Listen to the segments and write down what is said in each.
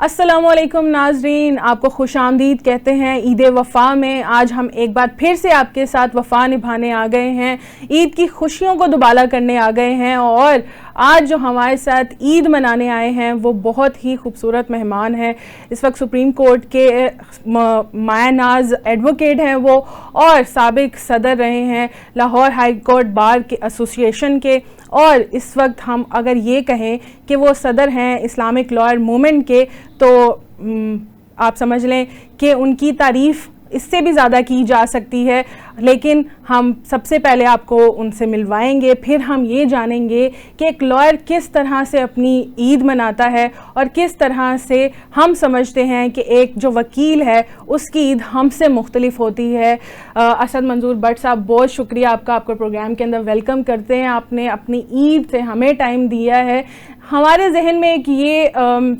السلام علیکم ناظرین، آپ کو خوش آمدید کہتے ہیں عید وفا میں۔ آج ہم ایک بار پھر سے آپ کے ساتھ وفا نبھانے آ گئے ہیں، عید کی خوشیوں کو دوبالا کرنے آ گئے ہیں، اور آج جو ہمارے ساتھ عید منانے آئے ہیں وہ بہت ہی خوبصورت مہمان ہیں۔ اس وقت سپریم کورٹ کے مایہ ناز ایڈوکیٹ ہیں وہ، اور سابق صدر رہے ہیں لاہور ہائی کورٹ بار کے ایسوسیشن کے، اور اس وقت ہم اگر یہ کہیں کہ وہ صدر ہیں اسلامک لائر موومنٹ کے، تو آپ سمجھ لیں کہ ان کی تعریف اس سے بھی زیادہ کی جا سکتی ہے۔ لیکن ہم سب سے پہلے آپ کو ان سے ملوائیں گے، پھر ہم یہ جانیں گے کہ ایک لائر کس طرح سے اپنی عید مناتا ہے، اور کس طرح سے ہم سمجھتے ہیں کہ ایک جو وکیل ہے اس کی عید ہم سے مختلف ہوتی ہے۔ اسد منظور بٹ صاحب، بہت شکریہ آپ کا، آپ کو پروگرام کے اندر ویلکم کرتے ہیں۔ آپ نے اپنی عید سے ہمیں ٹائم دیا ہے۔ ہمارے ذہن میں ایک یہ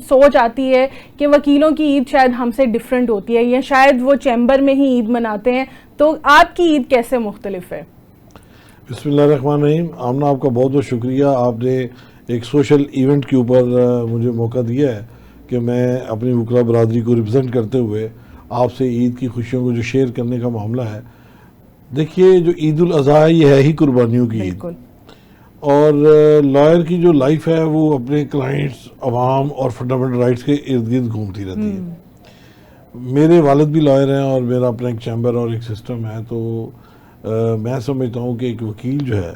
سوچ آتی ہے کہ وکیلوں کی عید شاید ہم سے ڈیفرنٹ ہوتی ہے، یا شاید وہ چیمبر میں ہی عید مناتے ہیں، تو آپ کی عید کیسے مختلف ہے؟ بسم اللہ الرحمن الرحیم۔ آمنہ، آپ کا بہت بہت شکریہ، آپ نے ایک سوشل ایونٹ کے اوپر مجھے موقع دیا ہے کہ میں اپنی وکلا برادری کو ریپرزینٹ کرتے ہوئے آپ سے عید کی خوشیوں کو جو شیئر کرنے کا معاملہ ہے۔ دیکھیے، جو عید الاضحیٰ ہے یہ ہے ہی قربانیوں کی عید، اور لائر کی جو لائف ہے وہ اپنے کلائنٹس، عوام اور فنڈامنٹل رائٹس کے ارد گرد گھومتی رہتی ہے۔ میرے والد بھی لائر ہیں، اور میرا اپنا ایک چیمبر اور ایک سسٹم ہے، تو میں سمجھتا ہوں کہ ایک وکیل جو ہے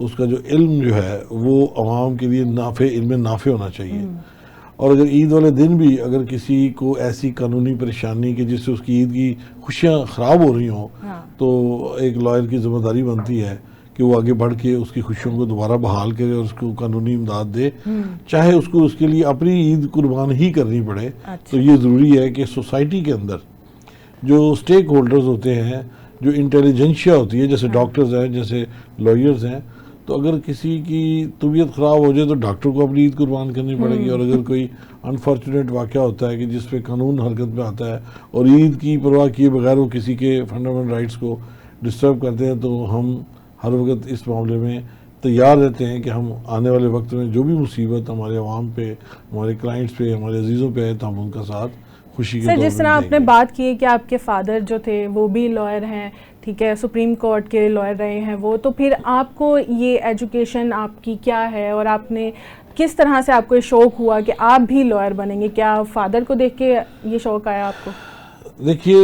اس کا جو علم جو ہے وہ عوام کے لیے علم نافع ہونا چاہیے۔ اور اگر عید والے دن بھی اگر کسی کو ایسی قانونی پریشانی کہ جس سے اس کی عید کی خوشیاں خراب ہو رہی ہوں، تو ایک لائر کی ذمہ داری بنتی ہے کہ وہ آگے بڑھ کے اس کی خوشیوں کو دوبارہ بحال کرے اور اس کو قانونی امداد دے، چاہے اس کو اس کے لیے اپنی عید قربان ہی کرنی پڑے۔ تو یہ ضروری ہے کہ سوسائٹی کے اندر جو سٹیک ہولڈرز ہوتے ہیں، جو انٹیلیجنشیا ہوتی ہے، جیسے ڈاکٹرز ہیں، جیسے لائرز ہیں، تو اگر کسی کی طبیعت خراب ہو جائے تو ڈاکٹر کو اپنی عید قربان کرنی پڑے گی، اور اگر کوئی انفارچونیٹ واقعہ ہوتا ہے کہ جس پہ قانون حرکت میں آتا ہے اور عید کی پرواہ کیے بغیر وہ کسی کے فنڈامنٹل رائٹس کو ڈسٹرب کرتے ہیں، تو ہم ہر وقت اس معاملے میں تیار رہتے ہیں کہ ہم آنے والے وقت میں جو بھی مصیبت ہمارے عوام پہ، ہمارے کلائنٹس پہ، ہمارے عزیزوں پہ ہے، تو ہم ان کا ساتھ خوشی کے طور پر جس طرح آپ نے بات کی ہے کہ آپ کے فادر جو تھے وہ بھی لائر ہیں، ٹھیک ہے، سپریم کورٹ کے لائر رہے ہیں وہ، تو پھر آپ کو یہ ایجوکیشن آپ کی کیا ہے، اور آپ نے کس طرح سے آپ کو یہ شوق ہوا کہ آپ بھی لائر بنیں گے؟ کیا فادر کو دیکھ کے یہ شوق آیا آپ کو؟ دیکھیے،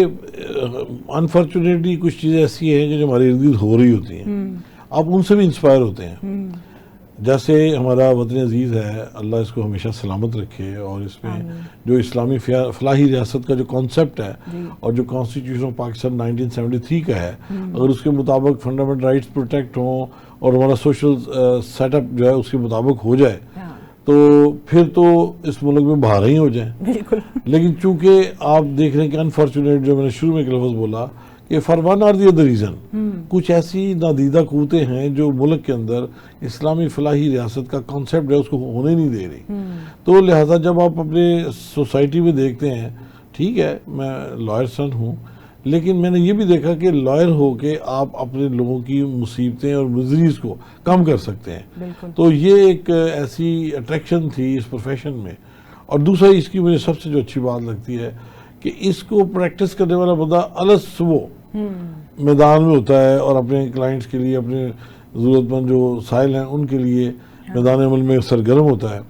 انفارچونیٹلی کچھ چیزیں ایسی ہیں کہ جو ہمارے ارد گرد ہو رہی ہوتی ہیں، آپ ان سے بھی انسپائر ہوتے ہیں۔ جیسے ہمارا وطن عزیز ہے، اللہ اس کو ہمیشہ سلامت رکھے، اور اس میں جو اسلامی فلاحی ریاست کا جو کانسیپٹ ہے، اور جو کانسٹیٹیوشن آف پاکستان 1973 کا ہے، اگر اس کے مطابق فنڈامنٹل رائٹس پروٹیکٹ ہوں اور ہمارا سوشل سیٹ اپ جو ہے اس کے مطابق ہو جائے، تو پھر تو اس ملک میں بہار ہی ہو جائیں۔ بالکل۔ لیکن چونکہ آپ دیکھ رہے ہیں کہ انفارچونیٹ، جو میں نے شروع میں ایک لفظ بولا کہ فار ون اور دی ادر ریزن، کچھ ایسی نادیدہ قوتیں ہیں جو ملک کے اندر اسلامی فلاحی ریاست کا کانسیپٹ ہے اس کو ہونے نہیں دے رہی۔ تو لہٰذا جب آپ اپنے سوسائٹی میں دیکھتے ہیں، ٹھیک ہے میں لائر سن ہوں، لیکن میں نے یہ بھی دیکھا کہ لائر ہو کے آپ اپنے لوگوں کی مصیبتیں اور مزریز کو کم کر سکتے ہیں۔ تو یہ ایک ایسی اٹریکشن تھی اس پروفیشن میں۔ اور دوسرا اس کی مجھے سب سے جو اچھی بات لگتی ہے کہ اس کو پریکٹس کرنے والا بندہ الگ صبح میدان میں ہوتا ہے، اور اپنے کلائنٹس کے لیے، اپنے ضرورت مند جو سائل ہیں ان کے لیے میدان عمل میں سرگرم ہوتا ہے۔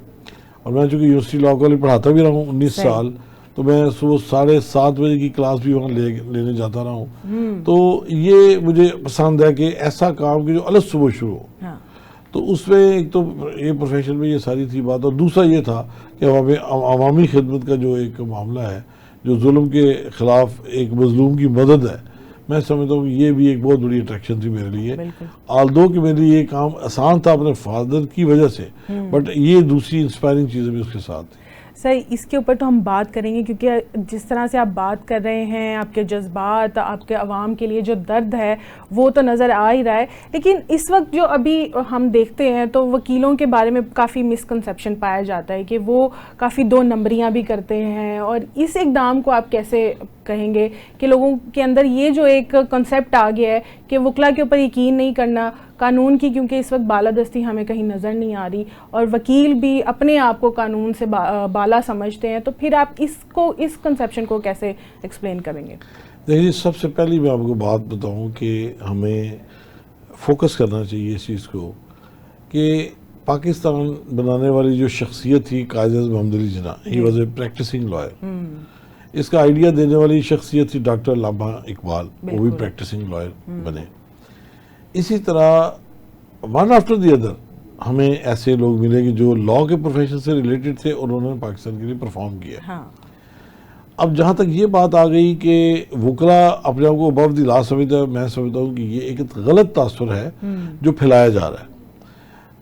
اور میں چونکہ یونیورسٹی لاء کالج پڑھاتا بھی رہا ہوں 19 سال، تو میں صبح 7:30 بجے کی کلاس بھی وہاں لینے جاتا رہا ہوں۔ تو یہ مجھے پسند ہے کہ ایسا کام کہ جو الگ صبح شروع ہو۔ تو اس میں ایک تو یہ پروفیشن میں یہ ساری تھی بات، اور دوسرا یہ تھا کہ عوامی خدمت کا جو ایک معاملہ ہے، جو ظلم کے خلاف ایک مظلوم کی مدد ہے، میں سمجھتا ہوں کہ یہ بھی ایک بہت بڑی اٹریکشن تھی میرے لیے۔ آلدو کہ میرے لیے یہ کام آسان تھا اپنے فادر کی وجہ سے، بٹ یہ دوسری انسپائرنگ چیزیں بھی اس کے ساتھ تھی۔ سر، اس کے اوپر تو ہم بات کریں گے، کیونکہ جس طرح سے آپ بات کر رہے ہیں، آپ کے جذبات، آپ کے عوام کے لیے جو درد ہے وہ تو نظر آ ہی رہا ہے۔ لیکن اس وقت جو ابھی ہم دیکھتے ہیں تو وکیلوں کے بارے میں کافی مسکنسیپشن پایا جاتا ہے کہ وہ کافی 2 نمبریاں بھی کرتے ہیں، اور اس اقدام کو آپ کیسے کہیں گے کہ لوگوں کے اندر یہ جو ایک کنسیپٹ آ گیا ہے کہ وکلا کے اوپر یقین نہیں کرنا قانون کی، کیونکہ اس وقت بالادستی ہمیں کہیں نظر نہیں آ رہی اور وکیل بھی اپنے آپ کو قانون سے بالا سمجھتے ہیں، تو پھر آپ اس کنسیپشن کو کیسے ایکسپلین کریں گے؟ دیکھیے، سب سے پہلی میں آپ کو بات بتاؤں کہ ہمیں فوکس کرنا چاہیے اس چیز کو کہ پاکستان بنانے والی جو شخصیت تھی Quaid Azam Muhammad Ali Jinnah, he was a practising lawyer. اس کا آئیڈیا دینے والی شخصیت تھی ڈاکٹر علامہ اقبال، وہ بھی پریکٹسنگ لائر بنے. اسی طرح ون آفٹر دی ادر ہمیں ایسے لوگ ملے کہ جو لا کے پروفیشن سے ریلیٹڈ تھے اور انہوں نے پاکستان کے لیے پرفارم کیا. اب جہاں تک یہ بات آ گئی کہ وکلا اپنے آپ کو ابو دی لا سمجھتا ہے، میں سمجھتا ہوں کہ یہ ایک غلط تاثر ہے جو پھیلایا جا رہا ہے.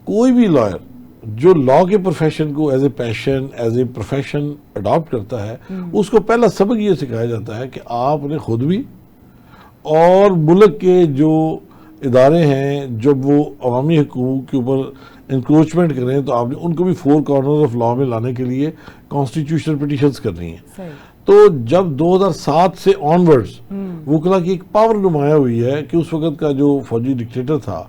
کوئی بھی لائر جو لا کے پروفیشن کو as a passion, as a profession adopt کرتا ہے، اس کو پہلا سبق یہ سکھایا جاتا ہے کہ آپ نے خود بھی اور ملک کے جو ادارے ہیں جب وہ عوامی حقوق کے اوپر انکروچمنٹ کریں تو آپ نے ان کو بھی فور کارنرز آف لا میں لانے کے لیے کانسٹیٹیوشنل پٹیشنز کرنی ہیں. تو جب 2007 سے آنورڈز وکلا کی ایک پاور نمایاں ہوئی ہے کہ اس وقت کا جو فوجی ڈکٹیٹر تھا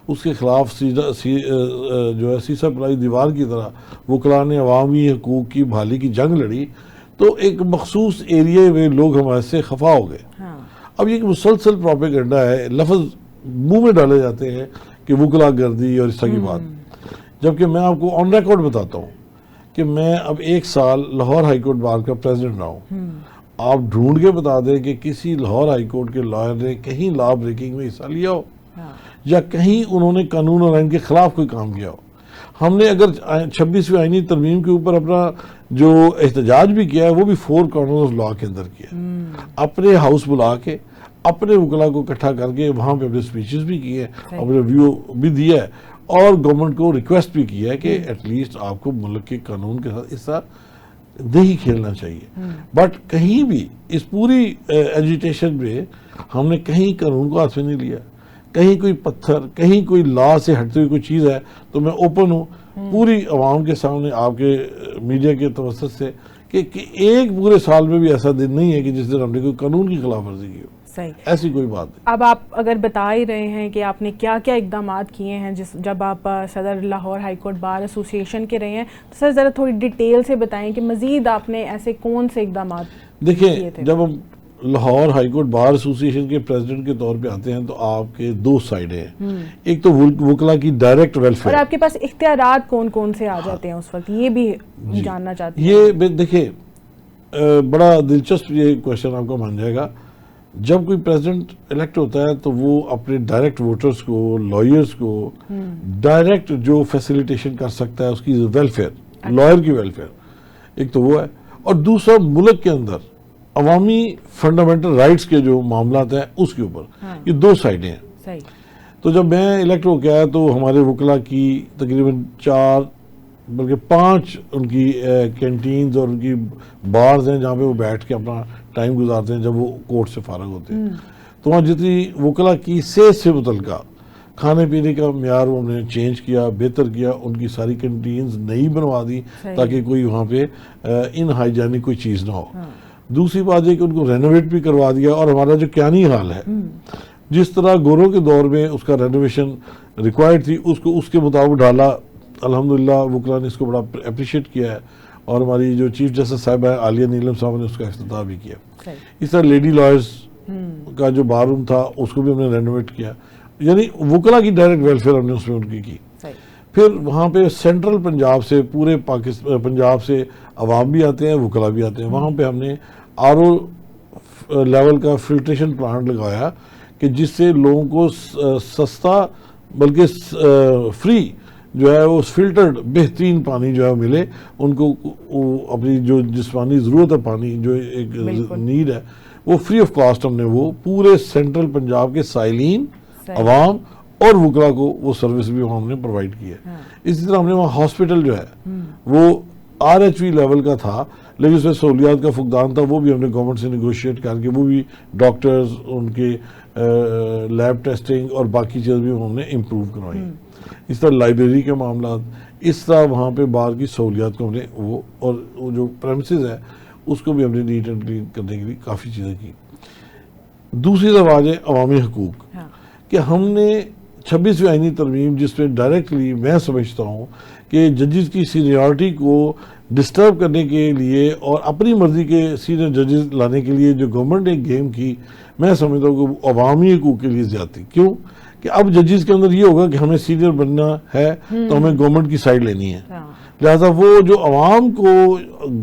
اس کے خلاف جو ہے سیسا پلائی دیوار کی طرح وکلا نے عوامی حقوق کی بحالی کی جنگ لڑی، تو ایک مخصوص ایریے میں لوگ ہمارے سے خفا ہو گئے. اب یہ ایک مسلسل پروپیگنڈا ہے، لفظ منہ میں ڈالے جاتے ہیں کہ وکلا گردی اور اس طرح کی بات، جبکہ میں آپ کو آن ریکارڈ بتاتا ہوں کہ میں اب 1 سال لاہور ہائی کورٹ بار کا پریزیڈنٹ رہا ہوں. آپ ڈھونڈ کے بتا دیں کہ کسی لاہور ہائی کورٹ کے لائر نے کہیں لا بریکنگ میں حصہ لیا ہو یا کہیں انہوں نے قانون اور آئین کے خلاف کوئی کام کیا ہو. ہم نے اگر 26ویں آئینی ترمیم کے اوپر اپنا جو احتجاج بھی کیا ہے وہ بھی 4 کارنرز آف لا کے اندر کیا، اپنے ہاؤس بلا کے اپنے وکلا کو اکٹھا کر کے وہاں پہ اپنے سپیچز بھی کیے، اپنے ویو بھی دیا ہے اور گورنمنٹ کو ریکویسٹ بھی کیا ہے کہ ایٹ لیسٹ آپ کو ملک کے قانون کے ساتھ اس طرح نہیں کھیلنا چاہیے. بٹ کہیں بھی اس پوری ایجیٹیشن میں ہم نے کہیں قانون کو ہاتھ میں نہیں لیا، کہیں کوئی پتھر، کہیں کوئی لا سے ہٹتے ہوئی کوئی چیز ہے تو میں اوپن ہوں پوری عوام کے سامنے آپ کے میڈیا کے توسط سے کہ ایک پورے سال میں بھی ایسا دن نہیں ہے کہ جس دن ہم نے کوئی قانون کی خلاف ورزی کی ہو. ایسی کوئی بات نہیں. اب آپ اگر بتا ہی رہے ہیں کہ آپ نے کیا کیا اقدامات کیے ہیں جب آپ صدر لاہور ہائی کورٹ بار ایسوسی ایشن کے رہے ہیں، تو سر ذرا تھوڑی ڈیٹیل سے بتائیں کہ مزید آپ نے ایسے کون سے اقدامات کیے تھے؟ دیکھیں، جب ہم لاہور ہائی کورٹ بار ایسوسی ایشن کے پریزیڈنٹ کے طور پہ آتے ہیں تو آپ کے 2 سائڈیں ہیں. ایک تو وکلا کی ڈائریکٹ ویلفیئر، اور آپ کے پاس اختیارات کون کون سے آ جاتے ہیں اس وقت، یہ بھی جاننا چاہتے ہیں. یہ دیکھیں بڑا دلچسپ یہ کویشچن آپ کو مان جائے گا. جب کوئی پریزیڈنٹ الیکٹ ہوتا ہے تو وہ اپنے ڈائریکٹ ووٹرز کو، لائرز کو ڈائریکٹ جو فیسیلیٹیشن کر سکتا ہے اس کی ویلفیئر، لائر کی ویلفیئر، ایک تو وہ ہے. اور دوسرا ملک کے اندر عوامی فنڈامنٹل رائٹس کے جو معاملات ہیں اس کے اوپر. یہ 2 سائڈیں ہیں. تو جب میں الیکٹ ہو کے آیا تو ہمارے وکلا کی تقریباً 4 بلکہ 5 ان کی کینٹینز اور ان کی بارز ہیں جہاں پہ وہ بیٹھ کے اپنا ٹائم گزارتے ہیں جب وہ کورٹ سے فارغ ہوتے ہیں. تو وہاں جتنی وکلا کی صحت سے متعلقہ کھانے پینے کا معیار ہم نے چینج کیا، بہتر کیا، ان کی ساری کینٹینز نئی بنوا دی تاکہ کوئی وہاں پہ ان ہائیجینک کوئی چیز نہ ہو. دوسری بات یہ کہ ان کو رینوویٹ بھی کروا دیا. اور ہمارا جو کیانی حال ہے، جس طرح گوروں کے دور میں اس کا رینوویشن ریکوائرڈ تھی اس کو اس کے مطابق ڈالا. الحمدللہ وکلا نے اس کو بڑا اپریشیٹ کیا ہے اور ہماری جو چیف جسٹس صاحب ہے عالیہ نیلم صاحب نے اس کا افتتاح بھی کیا. اس طرح لیڈی لائرز کا جو بار روم تھا اس کو بھی ہم نے رینوویٹ کیا. یعنی وکلا کی ڈائریکٹ ویلفیئر ہم نے اس میں ان کی. پھر وہاں پہ سینٹرل پنجاب سے، پورے پنجاب سے عوام بھی آتے ہیں، وکلا بھی آتے ہیں. وہاں پہ ہم نے RO لیول کا فلٹریشن پلانٹ لگایا کہ جس سے لوگوں کو سستا بلکہ فری جو ہے وہ فلٹرڈ بہترین پانی جو ہے ملے. ان کو اپنی جو جسمانی ضرورت ہے پانی جو ایک نیڈ ہے وہ فری آف کاسٹ ہم نے وہ پورے سینٹرل پنجاب کے سائلین، عوام اور وکلا کو وہ سروس بھی ہم نے پرووائڈ کی ہے. اسی طرح ہم نے وہاں ہاسپٹل جو ہے وہ RHV لیول کا تھا لیکن اس میں سہولیات کا فقدان تھا، وہ بھی ہم نے گورنمنٹ سے نیگوشیٹ کر کے وہ بھی ڈاکٹرز، ان کے لیب ٹیسٹنگ اور باقی چیز بھی ہم نے امپروو کروائی. اس طرح لائبریری کے معاملات، اس طرح وہاں پہ بار کی سہولیات کو ہم نے وہ جو پریمسز ہے اس کو بھی ہم نے نیٹ اینڈ کلین کرنے کے لیے کافی چیزیں کی. دوسری طرف آ جائے عوامی حقوق. کہ ہم نے 26ویں آئینی ترمیم جس میں ڈائریکٹلی میں سمجھتا ہوں کہ ججز کی سینیورٹی کو ڈسٹرب کرنے کے لیے اور اپنی مرضی کے سینئر ججز لانے کے لیے جو گورنمنٹ نے گیم کی، میں سمجھتا ہوں کہ عوامی حقوق کے لیے زیادتی. کیوں کہ اب ججز کے اندر یہ ہوگا کہ ہمیں سینئر بننا ہے تو ہمیں گورنمنٹ کی سائڈ لینی ہے. لہذا وہ جو عوام کو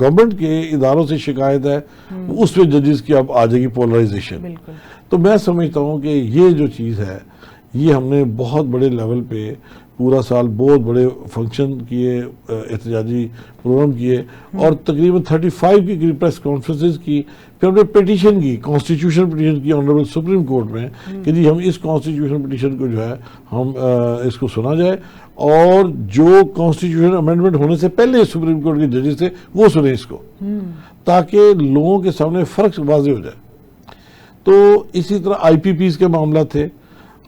گورنمنٹ کے اداروں سے شکایت ہے اس پہ ججز کی اب آ جائے گی پولرائزیشن. تو میں سمجھتا ہوں کہ یہ جو چیز ہے یہ ہم نے بہت بڑے لیول پہ پورا سال بہت بڑے فنکشن کیے، احتجاجی پروگرام کیے، اور تقریباً 35 کی قریب پریس کانفرنسز کی. پھر ہم نے پیٹیشن کی، کانسٹیٹیوشن پیٹیشن کی آنریبل سپریم کورٹ میں کہ جی ہم اس کانسٹیٹیوشن پیٹیشن کو جو ہے ہم اس کو سنا جائے، اور جو کانسٹیٹیوشن امینڈمنٹ ہونے سے پہلے سپریم کورٹ کے ججز تھے وہ سنیں اس کو، تاکہ لوگوں کے سامنے فرق واضح ہو جائے. تو اسی طرح آئی پی پیز کے معاملات تھے.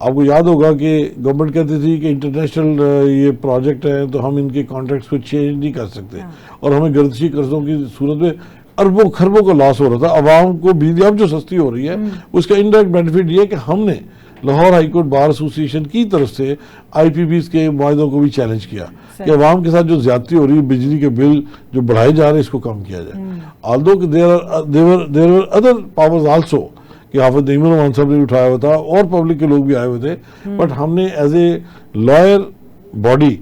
آپ کو یاد ہوگا کہ گورنمنٹ کہتی تھی کہ انٹرنیشنل یہ پروجیکٹ ہیں تو ہم ان کے کانٹریکٹس کو چینج نہیں کر سکتے، اور ہمیں گردشی قرضوں کی صورت میں اربوں خربوں کا لاس ہو رہا تھا. عوام کو بجلی اب جو سستی ہو رہی ہے اس کا انڈائریکٹ بینیفٹ یہ ہے کہ ہم نے لاہور ہائی کورٹ بار ایسوسی ایشن کی طرف سے آئی پی پیز کے معاہدوں کو بھی چیلنج کیا کہ عوام کے ساتھ جو زیادتی ہو رہی ہے، بجلی کے بل جو بڑھائے جا رہے ہیں، اس کو کم کیا جائے. آلدو کہ there were other powers also کہ حافظ نعیم الرحمان صاحب نے بھی اٹھایا ہوا تھا اور پبلک کے لوگ بھی آئے ہوئے تھے، بٹ ہم نے ایز اے لائر باڈی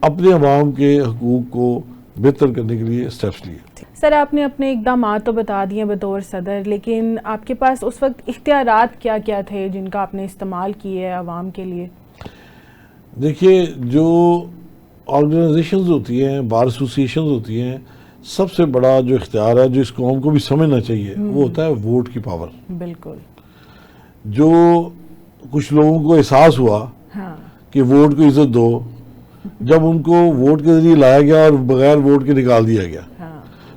اپنے عوام کے حقوق کو بہتر کرنے کے لیے اسٹیپس لیے. سر آپ نے اپنے اقدامات تو بتا دیے بطور صدر، لیکن آپ کے پاس اس وقت اختیارات کیا کیا تھے جن کا آپ نے استعمال کیے عوام کے لیے؟ دیکھیے، جو آرگنائزیشنز ہوتی ہیں، بار ایسوسی ایشنز ہوتی ہیں، سب سے بڑا جو اختیار ہے جو اس قوم کو بھی سمجھنا چاہیے وہ ہوتا ہے ووٹ کی پاور. بالکل. جو کچھ لوگوں کو احساس ہوا کہ ووٹ کو عزت دو، جب ان کو ووٹ کے ذریعے لایا گیا اور بغیر ووٹ کے نکال دیا گیا،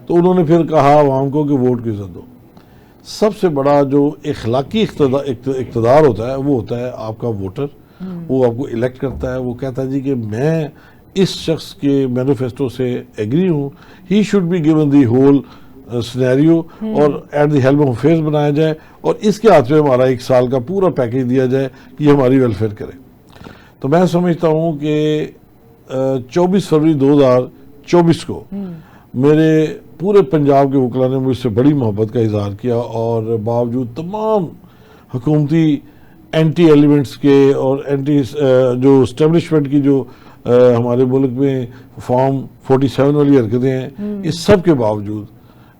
تو انہوں نے پھر کہا عوام کو کہ ووٹ کی عزت دو. سب سے بڑا جو اخلاقی اقتدار ہوتا ہے وہ ہوتا ہے آپ کا ووٹر. وہ آپ کو الیکٹ کرتا ہے، وہ کہتا ہے جی کہ میں اس شخص کے مینیفیسٹو سے ایگری ہوں، he should be given the whole scenario, اور at the helm of affairs بنایا جائے، اور اس کے ہاتھ میں ہمارا 1 سال کا پورا پیکیج دیا جائے کہ یہ ہماری ویلفیئر کرے. تو میں سمجھتا ہوں کہ 24 فروری 2024 کو میرے پورے پنجاب کے وکلاء نے مجھ سے بڑی محبت کا اظہار کیا، اور باوجود تمام حکومتی اینٹی ایلیمنٹس کے اور اینٹی جو اسٹیبلشمنٹ کی جو ہمارے ملک میں فارم 47 والی حرکتیں ہیں، اس سب کے باوجود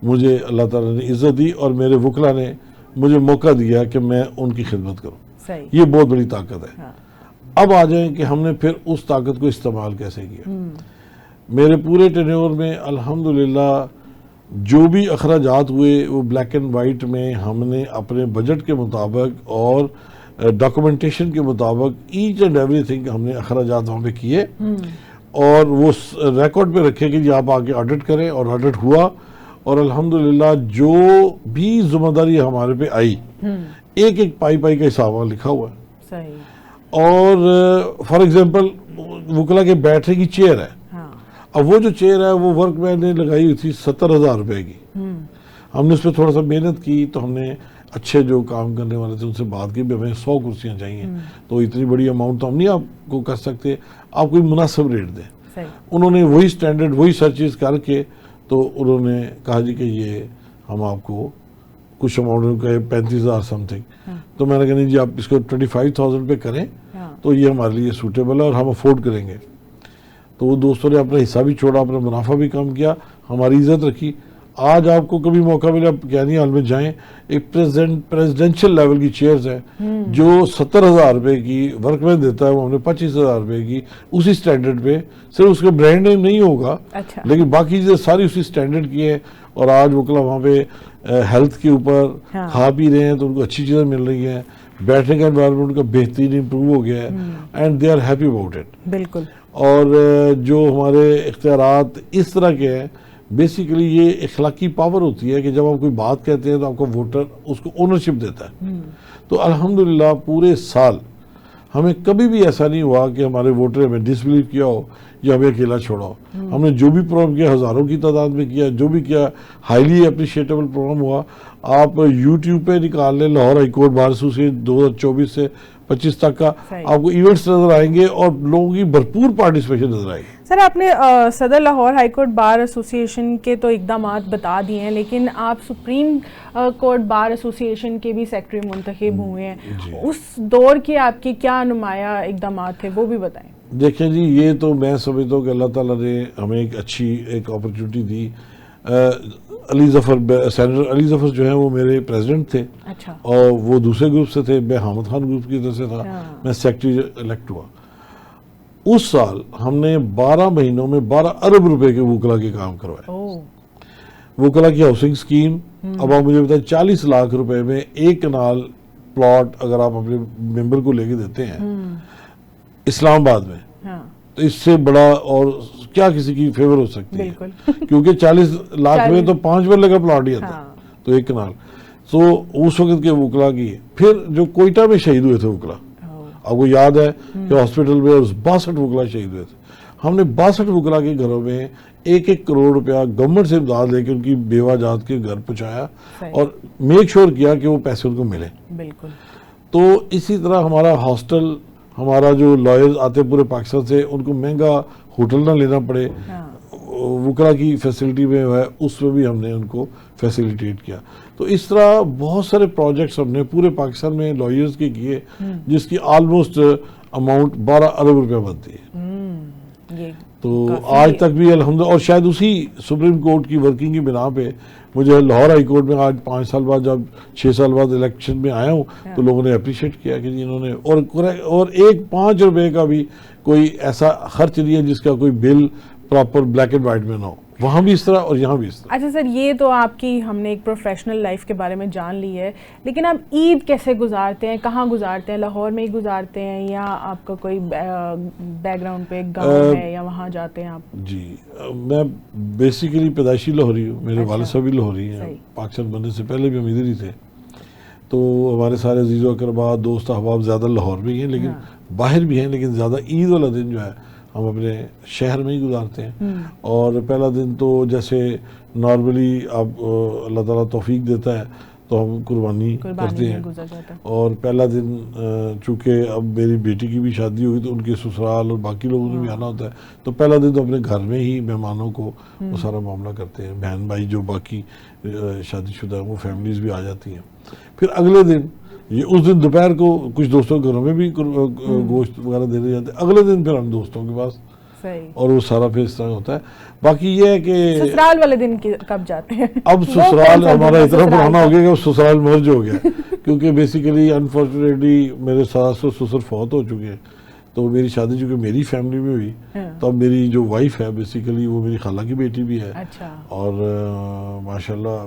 مجھے اللہ تعالیٰ نے عزت دی اور میرے وکلاء نے مجھے موقع دیا کہ میں ان کی خدمت کروں. یہ بہت بڑی طاقت ہے. اب آ جائیں کہ ہم نے پھر اس طاقت کو استعمال کیسے کیا. میرے پورے ٹینیور میں الحمدللہ جو بھی اخراجات ہوئے وہ بلیک اینڈ وائٹ میں ہم نے اپنے بجٹ کے مطابق اور ڈاکومنٹیشن کے مطابق ایچ اینڈ ایوری تھنگ ہم نے اخراجات وہاں پہ کیے، اور وہ ریکارڈ پہ رکھے کہ جی آپ آگے آڈٹ کریں، اور آڈٹ ہوا. اور الحمدللہ جو بھی ذمہ داری ہمارے پہ آئی، ایک ایک پائی کا حساب وہاں لکھا ہوا ہے. اور فار ایگزامپل وکلا کے بیٹھنے کی چیئر ہے، اب وہ جو چیئر ہے وہ ورک مین نے لگائی ہوئی تھی 70,000 روپے کی. ہم نے اس پہ تھوڑا سا محنت کی، تو ہم نے اچھے جو کام کرنے والے تھے ان سے بات کی بھی ہمیں 100 کرسیاں چاہیے، تو اتنی بڑی اماؤنٹ تو ہم نہیں آپ کو کر سکتے، آپ کوئی مناسب ریٹ دیں. انہوں نے وہی سٹینڈرڈ وہی سرچیز کر کے تو انہوں نے کہا جی کہ یہ ہم آپ کو کچھ اماؤنٹ کا 35,000 سم تھنگ. تو میں نے کہا نہیں جی آپ اس کو 25,000 پہ کریں تو یہ ہمارے لیے سوٹیبل ہے اور ہم افورڈ کریں گے. تو وہ دوستوں نے اپنا حصہ بھی چھوڑا، اپنا منافع بھی کم کیا، ہماری عزت رکھی. آج آپ کو کبھی موقع ملے آپ کیانی ہال میں جائیں، ایک پریزیڈنشل لیول کی چیئرز ہیں جو 70,000 روپے کی ورک مین دیتا ہے، وہ ہم نے 25,000 روپے کی اسی سٹینڈرڈ پہ، صرف اس کا برانڈ نیم نہیں ہوگا لیکن باقی چیزیں ساری اسی سٹینڈرڈ کی ہیں. اور آج وکلا وہاں پہ ہیلتھ کے اوپر کھا پی رہے ہیں تو ان کو اچھی چیزیں مل رہی ہیں، بیٹھنے کا انوائرمنٹ کا بہترین امپروو ہو گیا ہے، and they are happy about it. بالکل. اور جو ہمارے اختیارات اس طرح کے ہیں، بیسیکلی یہ اخلاقی پاور ہوتی ہے کہ جب آپ کوئی بات کہتے ہیں تو آپ کا ووٹر اس کو اونرشپ دیتا ہے. تو الحمدللہ پورے سال ہمیں کبھی بھی ایسا نہیں ہوا کہ ہمارے ووٹر ہمیں ڈس بلیو کیا ہو یا ہمیں اکیلا چھوڑا ہو. ہم نے جو بھی پروگرام کیا ہزاروں کی تعداد میں کیا، جو بھی کیا ہائیلی اپریشیٹیبل پروگرام ہوا. آپ یوٹیوب پہ نکال لیں لاہور ہائی کورٹ بار ایسوسی ایشن 2024 سے 25 تک کا آپ کو ایونٹس نظر آئیں گے اور لوگوں کی بھرپور پارٹیسپیشن نظر آئے گی. سر آپ نے صدر لاہور ہائی کورٹ بار ایسوسی ایشن کے تو اقدامات بتا دیے ہیں، لیکن آپ سپریم کورٹ بار ایسوسی ایشن کے بھی سیکرٹری منتخب ہوئے ہیں. اس دور کے آپ کے کیا نمایاں اقدامات تھے وہ بھی بتائیں. دیکھیں جی، یہ تو میں سمجھتا ہوں کہ اللہ تعالیٰ نے ہمیں ایک اچھی اپرچونٹی دی. سینیٹر علی ظفر جو ہیں وہ میرے پریزیڈنٹ تھے. اچھا. اور وہ دوسرے گروپ سے تھے، میں حامد خان گروپ کی طرف سے تھا. میں سیکرٹری الیکٹ ہوا. اس سال ہم نے 12 مہینوں میں 12 ارب روپے کے وکلا کے کام کروائے. وکلا کی ہاؤسنگ اسکیم. اب آپ مجھے بتائیں 40 لاکھ روپے میں ایک کنال پلاٹ اگر آپ اپنے ممبر کو لے کے دیتے ہیں اسلام آباد میں، تو اس سے بڑا اور کیا کسی کی فیور ہو سکتی ہے؟ کیونکہ 40 لاکھ میں تو 5 مرلے کا پلاٹ ہی آتا، تو ایک کنال. تو اس وقت کے وکلا کی. پھر جو کوئٹہ میں شہید ہوئے تھے وکلا، آپ کو یاد ہے کہ ہاسپٹل میں 62 وکلا شہید ہوئے تھے. ہم نے 62 وکلا کے گھروں میں 1-1 کروڑ روپیہ گورنمنٹ سے امداد لے کے ان کی بیوہ جات کے گھر پہنچایا اور میک شور کیا کہ وہ پیسے ان کو ملے. بالکل. تو اسی طرح ہمارا ہاسٹل، ہمارا جو لائرز آتے پورے پاکستان سے، ان کو مہنگا ہوٹل نہ لینا پڑے، وکلا کی فیسلٹی میں ہے اس میں بھی ہم نے ان کو فیسیلیٹیٹ کیا. تو اس طرح بہت سارے پروجیکٹس ہم نے پورے پاکستان میں لائرز کے کیے، جس کی آلموسٹ اماؤنٹ 12 ارب روپے بنتی ہے. تو آج تک بھی الحمدللہ، اور شاید اسی سپریم کورٹ کی ورکنگ کی بنا پہ مجھے لاہور ہائی کورٹ میں آج 5 سال بعد، جب 6 سال بعد الیکشن میں آیا ہوں، تو لوگوں نے اپریشیٹ کیا کہ جی انہوں نے، اور 5 روپے کا بھی کوئی ایسا خرچ نہیں ہے جس کا کوئی بل پراپر بلیک اینڈ وائٹ میں نہ ہو. وہاں بھی اس طرح اور یہاں بھی اس طرح. اچھا سر، یہ تو آپ کی ہم نے ایک پروفیشنل لائف کے بارے میں جان لی ہے، لیکن آپ عید کیسے گزارتے ہیں؟ کہاں گزارتے ہیں؟ لاہور میں ہی گزارتے ہیں یا آپ کا کوئی بیک گراؤنڈ پہ گاؤں ہے یا وہاں جاتے ہیں آپ؟ جی، میں بیسیکلی پیدائشی لاہوری ہوں. میرے والد صاحب بھی لاہوری ہیں، پاکستان بننے سے پہلے بھی ہم ادھر ہی تھے. تو ہمارے سارے عزیز و اقربا، دوست احباب زیادہ لاہور میں ہی ہیں، لیکن باہر بھی ہیں. لیکن زیادہ عید والا دن جو ہے ہم اپنے شہر میں ہی گزارتے ہیں. اور پہلا دن تو جیسے نارملی اب اللہ تعالیٰ توفیق دیتا ہے تو ہم قربانی کرتے ہیں. اور پہلا دن چونکہ اب میری بیٹی کی بھی شادی ہوگی تو ان کے سسرال اور باقی لوگوں نے بھی آنا ہوتا ہے، تو پہلا دن تو اپنے گھر میں ہی مہمانوں کو وہ سارا معاملہ کرتے ہیں. بہن بھائی جو باقی شادی شدہ ہیں وہ فیملیز بھی آ جاتی ہیں. پھر اگلے دن اس دن دوپہر کو کچھ دوستوں کے گھروں میں بھی گوشت وغیرہ دینے جاتے ہیں. اگلے دن پھر ہم دوستوں کے پاس، اور وہ سارا پھر اس طرح ہوتا ہے. باقی یہ ہے کہ سسرال والے دن کب جاتے ہیں؟ اب سسرال ہمارا اتنا پرانا ہو گیا کہ سسرال مرج ہو گیا، کیونکہ بیسیکلی انفارچونیٹلی میرے ساس و سسر فوت ہو چکے ہیں. تو میری شادی چونکہ میری فیملی میں ہوئی، تو اب میری جو وائف ہے بیسیکلی وہ میری خالہ کی بیٹی بھی ہے. اور ماشاءاللہ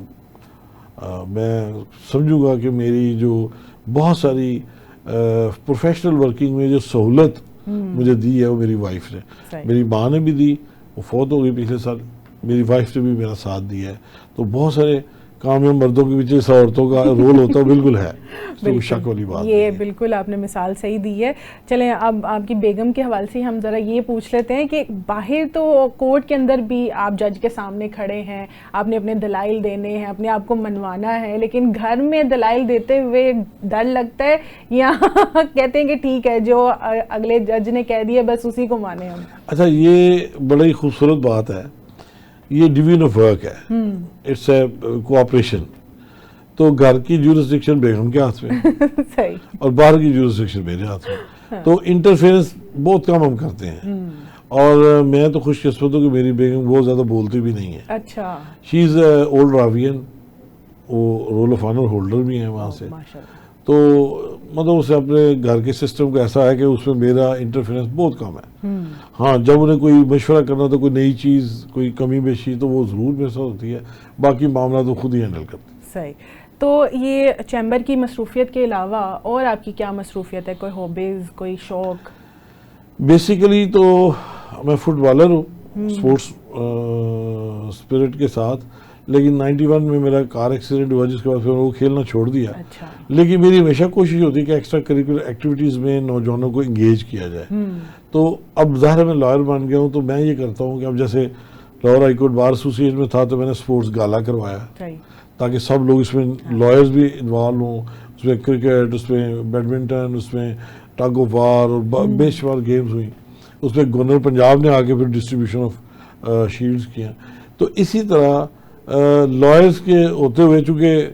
میں سمجھوں گا کہ میری جو بہت ساری پروفیشنل ورکنگ میں جو سہولت مجھے دی ہے وہ میری وائف نے. میری ماں نے بھی دی، وہ فوت ہو گئی پچھلے سال. میری وائف نے بھی میرا ساتھ دیا ہے. تو بہت سارے کام میں مردوں کے پیچھے عورتوں کا رول ہوتا ہے، بالکل ہے، تو شک والی بات یہ بالکل آپ نے مثال صحیح دی ہے. چلیں اب آپ کی بیگم کے حوالے سے ہم ذرا یہ پوچھ لیتے ہیں کہ باہر تو کورٹ کے اندر بھی آپ جج کے سامنے کھڑے ہیں، آپ نے اپنے دلائل دینے ہیں، اپنے آپ کو منوانا ہے، لیکن گھر میں دلائل دیتے ہوئے ڈر لگتا ہے یا کہتے ہیں کہ ٹھیک ہے جو اگلے جج نے کہہ دیا بس اسی کو مانے ہم؟ اچھا، یہ بڑی خوبصورت بات ہے. یہ ڈویژن آف ورک ہے، اٹس اے کوآپریشن. تو گھر کی جورسڈکشن بیگم کے ہاتھ میں اور باہر کی جورسڈکشن میرے ہاتھ میں. تو انٹرفیئرنس بہت کم ہم کرتے ہیں. اور میں تو خوش قسمت ہوں کہ میری بیگم بہت زیادہ بولتی بھی نہیں ہے. اچھا. شی از اولڈ راوین، وہ رول آف آنر ہولڈر بھی ہیں وہاں سے. تو مطلب اسے اپنے گھر کے سسٹم کو ایسا ہے کہ اس میں میرا انٹرفیئرنس بہت کم ہے. ہاں، جب انہیں کوئی مشورہ کرنا تو کوئی نئی چیز، کوئی کمی بیشی، تو وہ ضرور محسوس ہوتی ہے. باقی معاملہ تو خود ہی ہینڈل کرتے ہیں. صحیح. تو یہ چیمبر کی مصروفیت کے علاوہ اور آپ کی کیا مصروفیت ہے؟ کوئی ہابیز، کوئی شوق؟ بیسیکلی تو میں فٹ بالر ہوں، اسپورٹس اسپرٹ کے ساتھ. لیکن 91 میں میرا کار ایکسیڈنٹ ہوا، جس کے بعد پھر وہ کھیلنا چھوڑ دیا. لیکن میری ہمیشہ کوشش ہوتی ہے کہ ایکسٹرا کریکولر ایکٹیویٹیز میں نوجوانوں کو انگیج کیا جائے. تو اب ظاہر میں لائر بن گیا ہوں، تو میں یہ کرتا ہوں کہ اب جیسے Lahore high court bar association میں تھا تو میں نے اسپورٹس گالا کروایا صحیح. تاکہ سب لوگ اس میں لائرز بھی انوالو ہوں. اس میں کرکٹ، اس میں بیڈمنٹن، اس میں ٹگ آف وار اور بے شمار گیمز ہوئی. اس میں گورنر پنجاب نے آگے پھر ڈسٹریبیوشن آف شیلڈز کیا. تو اسی طرح لائرز کے ہوتے ہوئے چونکہ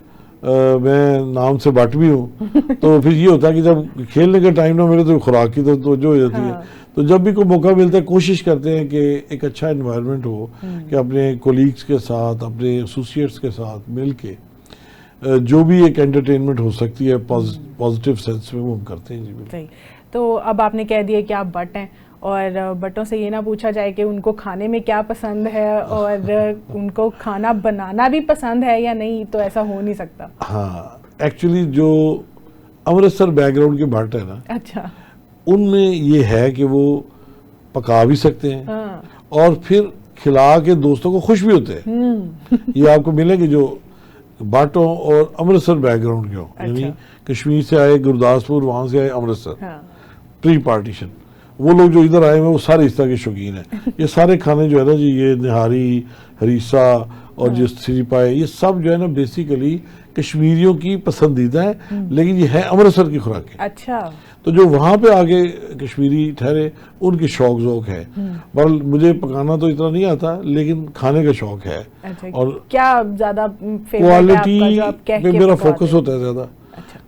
میں نام سے بٹ بھی ہوں تو پھر یہ ہوتا ہے کہ جب کھیلنے کا ٹائم نہ ملے تو خوراک کی طرف توجہ ہو جاتی ہے. تو جب بھی کوئی موقع ملتا ہے کوشش کرتے ہیں کہ ایک اچھا انوائرمنٹ ہو کہ اپنے کولیگز کے ساتھ، اپنے ایسوسیٹس کے ساتھ مل کے جو بھی ایک انٹرٹینمنٹ ہو سکتی ہے پازیٹیو سینس میں وہ ہم کرتے ہیں. جی صحیح. تو اب آپ نے کہہ دیا کہ آپ بٹ ہیں اور بٹوں سے یہ نہ پوچھا جائے کہ ان کو کھانے میں کیا پسند ہے اور ان کو کھانا بنانا بھی پسند ہے یا نہیں، تو ایسا ہو نہیں سکتا. ہاں ایکچولی جو امرتسر بیک گراؤنڈ کے بٹ ہے نا، اچھا، ان میں یہ ہے کہ وہ پکا بھی سکتے ہیں اور پھر کھلا کے دوستوں کو خوش بھی ہوتے ہیں. یہ آپ کو ملے گی جو بٹ ہوں اور امرتسر بیک گراؤنڈ کے ہوں، یعنی کشمیر سے آئے، گرداسپور، وہاں سے آئے امرتسر پری پارٹیشن، وہ لوگ جو ادھر آئے ہوئے وہ سارے اس طرح کے شوقین ہیں. یہ سارے کھانے جو ہے نا جی، یہ نہاری، ہریسہ اور جو سری پائے، یہ سب جو ہے نا بیسیکلی کشمیریوں کی پسندیدہ ہے، لیکن یہ ہے امرتسر کی خوراک ہے. اچھا. تو جو وہاں پہ آگے کشمیری ٹھہرے ان کی شوق ذوق ہے. بہرحال مجھے پکانا تو اتنا نہیں آتا لیکن کھانے کا شوق ہے. اور کیا زیادہ کوالٹی پہ میرا فوکس ہوتا ہے زیادہ.